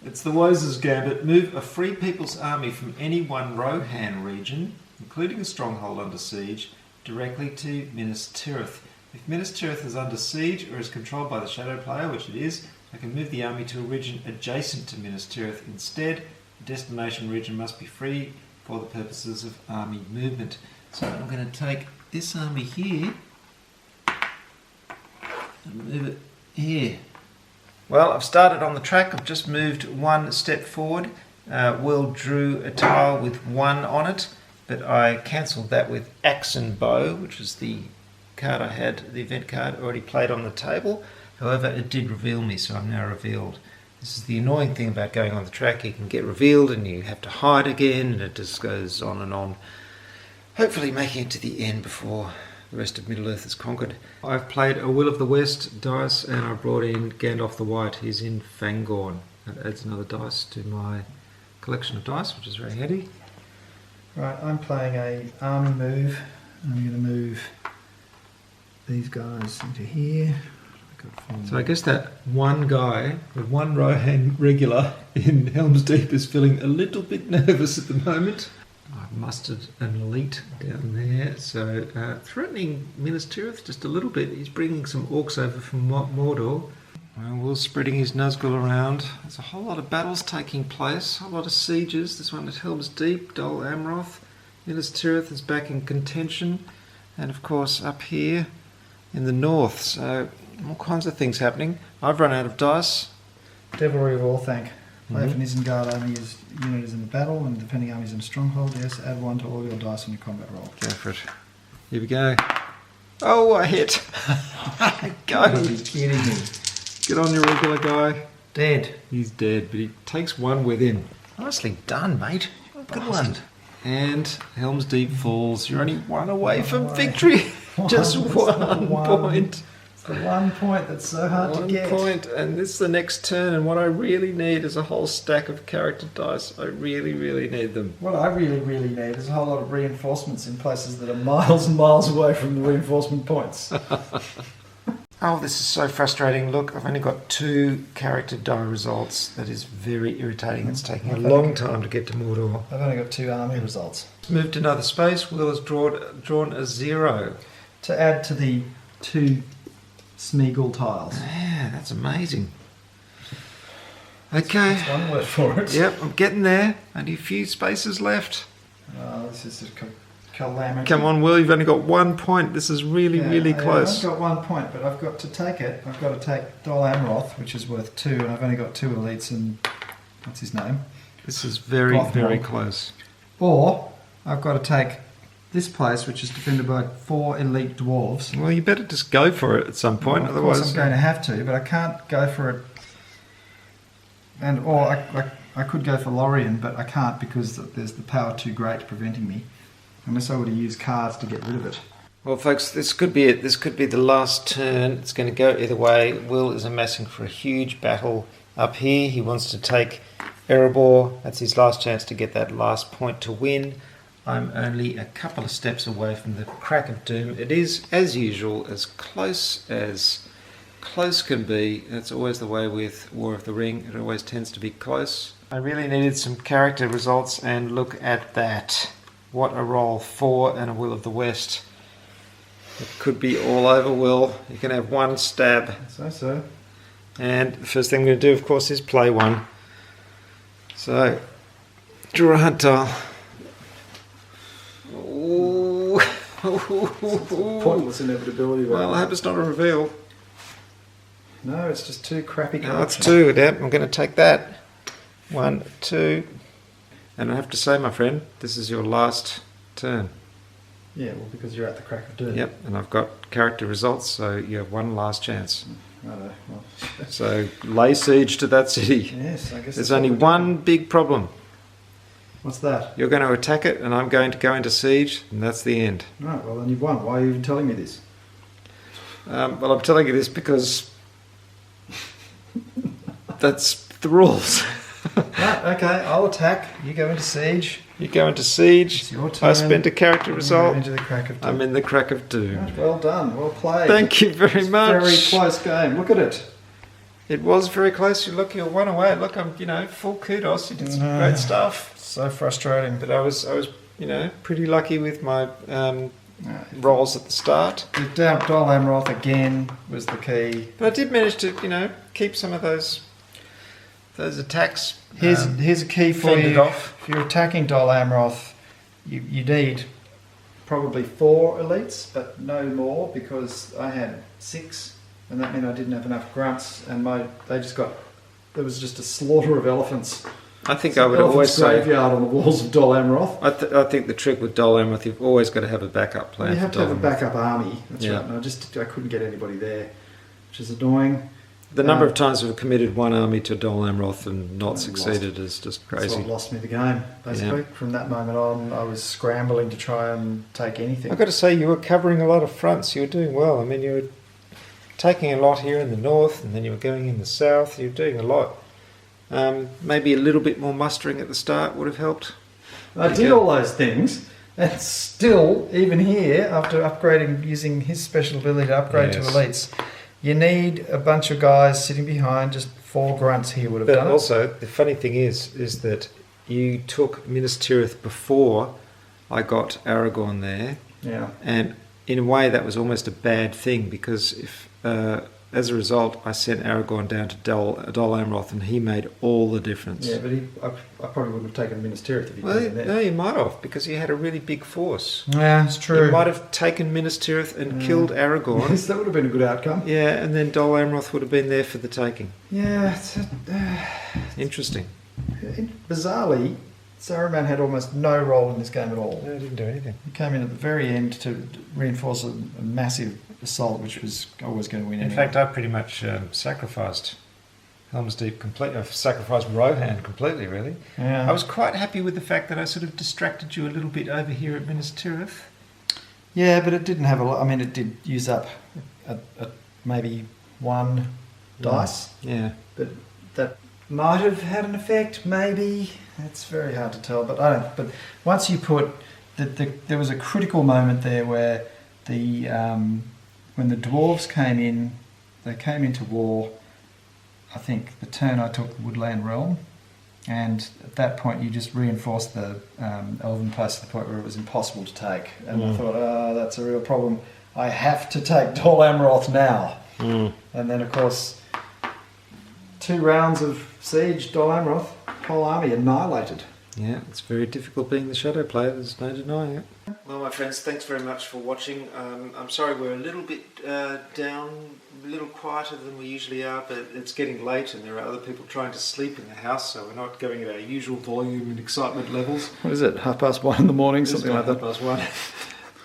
It's the Wozers Gambit. Move a Free People's Army from any one Rohan region, including a stronghold under siege, directly to Minas Tirith. If Minas Tirith is under siege or is controlled by the shadow player, which it is, I can move the army to a region adjacent to Minas Tirith instead. The destination region must be free for the purposes of army movement. So I'm going to take this army here and move it here. Well, I've started on the track. I've just moved one step forward. Will drew a tile with 1 on it, but I cancelled that with Axe and Bow, which is the card I had, the event card, already played on the table. However, it did reveal me, so I'm now revealed. This is the annoying thing about going on the track. You can get revealed and you have to hide again, and it just goes on and on. Hopefully making it to the end before the rest of Middle-earth is conquered. I've played a Will of the West dice, and I brought in Gandalf the White. He's in Fangorn. That adds another dice to my collection of dice, which is very handy. Right, I'm playing a army move. I'm going to move these guys into here. So I guess that one guy with one Rohan regular in Helm's Deep is feeling a little bit nervous at the moment. I've mustered an elite down there, so threatening Minas Tirith just a little bit. He's bringing some orcs over from Mordor. Well, Will's spreading his Nazgul around. There's a whole lot of battles taking place, a whole lot of sieges. This one at Helm's Deep, Dol Amroth. Minas Tirith is back in contention, and of course up here in the north, so all kinds of things happening. I've run out of dice. Devilry of Orthanc. Play if an Isengard army unit is in the battle and defending army is in a stronghold. Yes, add 1 to all your dice on your combat roll. Go for it. Here we go. Oh, I hit. Go. You're kidding me. Get on your regular guy. Dead. He's dead, but he takes 1 within. Nicely done, mate. Good one. And Helm's Deep falls. You're only 1 away from victory. Just 1 point. The 1 point that's so hard to get. 1 point, and this is the next turn, and what I really need is a whole stack of character dice. I really, really need them. What I really, really need is a whole lot of reinforcements in places that are miles and miles away from the reinforcement points. Oh, this is so frustrating. Look, I've only got 2 character die results. That is very irritating. It's taking a long time to get to Mordor. I've only got 2 army results. Moved to another space. Will has drawn a 0. To add to the 2 Smeagol tiles. Yeah, that's amazing. Okay. That's one word for it. Yep, I'm getting there. Only a few spaces left. Oh, this is a calamity. Come on, Will, you've only got 1 point. This is really close. I've got 1 point, but I've got to take it. I've got to take Dol Amroth, which is worth 2, and I've only got 2 elites and... what's his name? This is very, very close. Or I've got to take this place, which is defended by 4 elite dwarves. Well, you better just go for it at some point, Well, of otherwise... course I'm going to have to, but I can't go for it. Or I could go for Lorien, but I can't because there's the power too great preventing me. Unless I were to use cards to get rid of it. Well, folks, this could be it. This could be the last turn. It's going to go either way. Will is amassing for a huge battle up here. He wants to take Erebor. That's his last chance to get that last point to win. I'm only a couple of steps away from the crack of doom. It is, as usual, as close can be. That's always the way with War of the Ring. It always tends to be close. I really needed some character results, and look at that. What a roll. 4 and a Will of the West. It could be all over, Will. You can have 1 stab. So. And the first thing I'm going to do, of course, is play 1. So, draw a hunt tile. Ooh. Pointless inevitability. Well, I hope it's not a reveal. No, it's just 2 crappy No, it's options. 2. Yep, I'm going to take that. 1, 2. And I have to say, my friend, this is your last turn. Yeah, well, because you're at the crack of doom. Yep, and I've got character results, so you have one last chance. Righto, well, So lay siege to that city. yes, I guess. There's that's what only we're one doing. big problem. What's that? You're going to attack it, and I'm going to go into siege, and that's the end. Right, well, then you've won. Why are you even telling me this? Well, I'm telling you this because that's the rules. Right, okay, I'll attack. You go into siege. You go into siege. It's your turn. I spent a character You're result. into the crack of doom. I'm in the crack of doom. Right, well done. Well played. Thank you very It's a much. very close game. Look at it. It was very close. You look, you're one away. Look, I'm, full kudos. You did some No. great stuff. So frustrating. But I was, pretty lucky with my No. rolls at the start. The Dol Amroth again was the key. But I did manage to, keep some of those attacks. Here's a key for fended you. off. If you're attacking Dol Amroth, you need probably 4 elites, but no more, because I had 6, and that meant I didn't have enough grunts, and there was just a slaughter of elephants. I think It's I an would always elephant's say. graveyard on the walls of Dol Amroth. I think the trick with Dol Amroth, you've always got to have a backup plan. You have for to have a Dol Amroth. backup army. That's Yeah. right. And I couldn't get anybody there, which is annoying. The number of times we've committed one army to Dol Amroth and not And succeeded is just That's crazy. what lost me the game, basically. From that moment on, I was scrambling to try and take anything. I've got to say, you were covering a lot of fronts. You were doing well. I mean, you were taking a lot here in the north, and then you were going in the south. You were doing a lot. Maybe a little bit more mustering at the start would have helped. I did all those things, and still, even here, after upgrading, using his special ability to upgrade Yes. to elites, you need a bunch of guys sitting behind. Just 4 grunts here would have But done also, the funny thing is that you took Minas Tirith before I got Aragorn there, it. Yeah. and in a way that was almost a bad thing, because if as a result I sent Aragorn down to Dol Amroth, and he made all the difference. Yeah, but I probably wouldn't have taken Minas Tirith if he'd Well, been there. no, you might have, because he had a really big force. Yeah, it's true. You might have taken Minas Tirith and killed Aragorn. Yes, that would have been a good outcome. Yeah, and then Dol Amroth would have been there for the taking. Yeah, Interesting. bizarrely, Saruman had almost no role in this game at all. No, I didn't do anything. He came in at the very end to reinforce a massive assault, which was always going to win. In anyway. fact, I pretty much sacrificed Helm's Deep completely. I've sacrificed Rohan completely, really. Yeah. I was quite happy with the fact that I sort of distracted you a little bit over here at Minas Tirith. Yeah, but it didn't have a lot. I mean, it did use up maybe 1 dice, Yeah. but that might have had an effect. Maybe it's very hard to tell. But I don't. But once you put there was a critical moment there where when the dwarves came in, they came into war. I think the turn I took the Woodland Realm, and at that point you just reinforced the Elven place to the point where it was impossible to take. And I thought, that's a real problem. I have to take Dol Amroth now. And then, of course, 2 rounds of siege, Dol Amroth, whole army annihilated. Yeah, it's very difficult being the shadow player, there's no denying it. Well, my friends, thanks very much for watching. I'm sorry we're a little bit down, a little quieter than we usually are, but it's getting late and there are other people trying to sleep in the house, so we're not going at our usual volume and excitement levels. What is it, 1:30 in the morning, something like that? +1.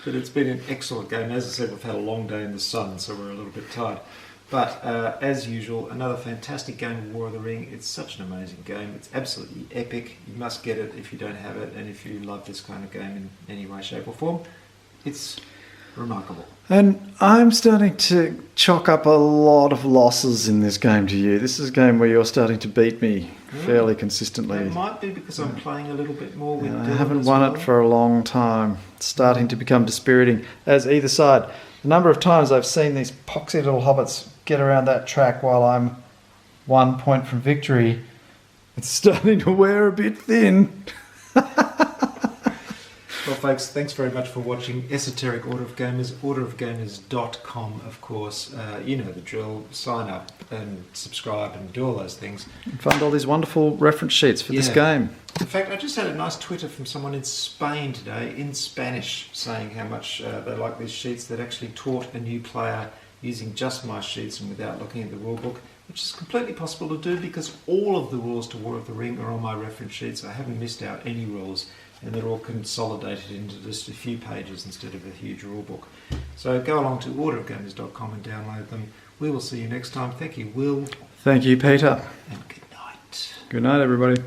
But it's been an excellent game. As I said, we've had a long day in the sun, so we're a little bit tired. But as usual, another fantastic game of War of the Ring. It's such an amazing game. It's absolutely epic. You must get it if you don't have it, and if you love this kind of game in any way, shape or form. It's remarkable. And I'm starting to chalk up a lot of losses in this game to you. This is a game where you're starting to beat me fairly consistently. It might be because I'm playing a little bit more with I Dylan haven't as won well. it for a long time. It's starting to become dispiriting. As either side, the number of times I've seen these poxy little hobbits get around that track while I'm 1 point from victory, it's starting to wear a bit thin. Well, folks, thanks very much for watching Esoteric Order of Gamers, orderofgamers.com, of course. You know the drill. Sign up and subscribe and do all those things. And find all these wonderful reference sheets for this Yeah. game. In fact, I just had a nice Twitter from someone in Spain today, in Spanish, saying how much they like these sheets that actually taught a new player using just my sheets and without looking at the rulebook. which is completely possible to do because all of the rules to War of the Ring are on my reference sheets. I haven't missed out any rules, and they're all consolidated into just a few pages instead of a huge rule book. So go along to orderofgamers.com and download them. We will see you next time. Thank you, Will. Thank you, Peter. And good night. Good night, everybody.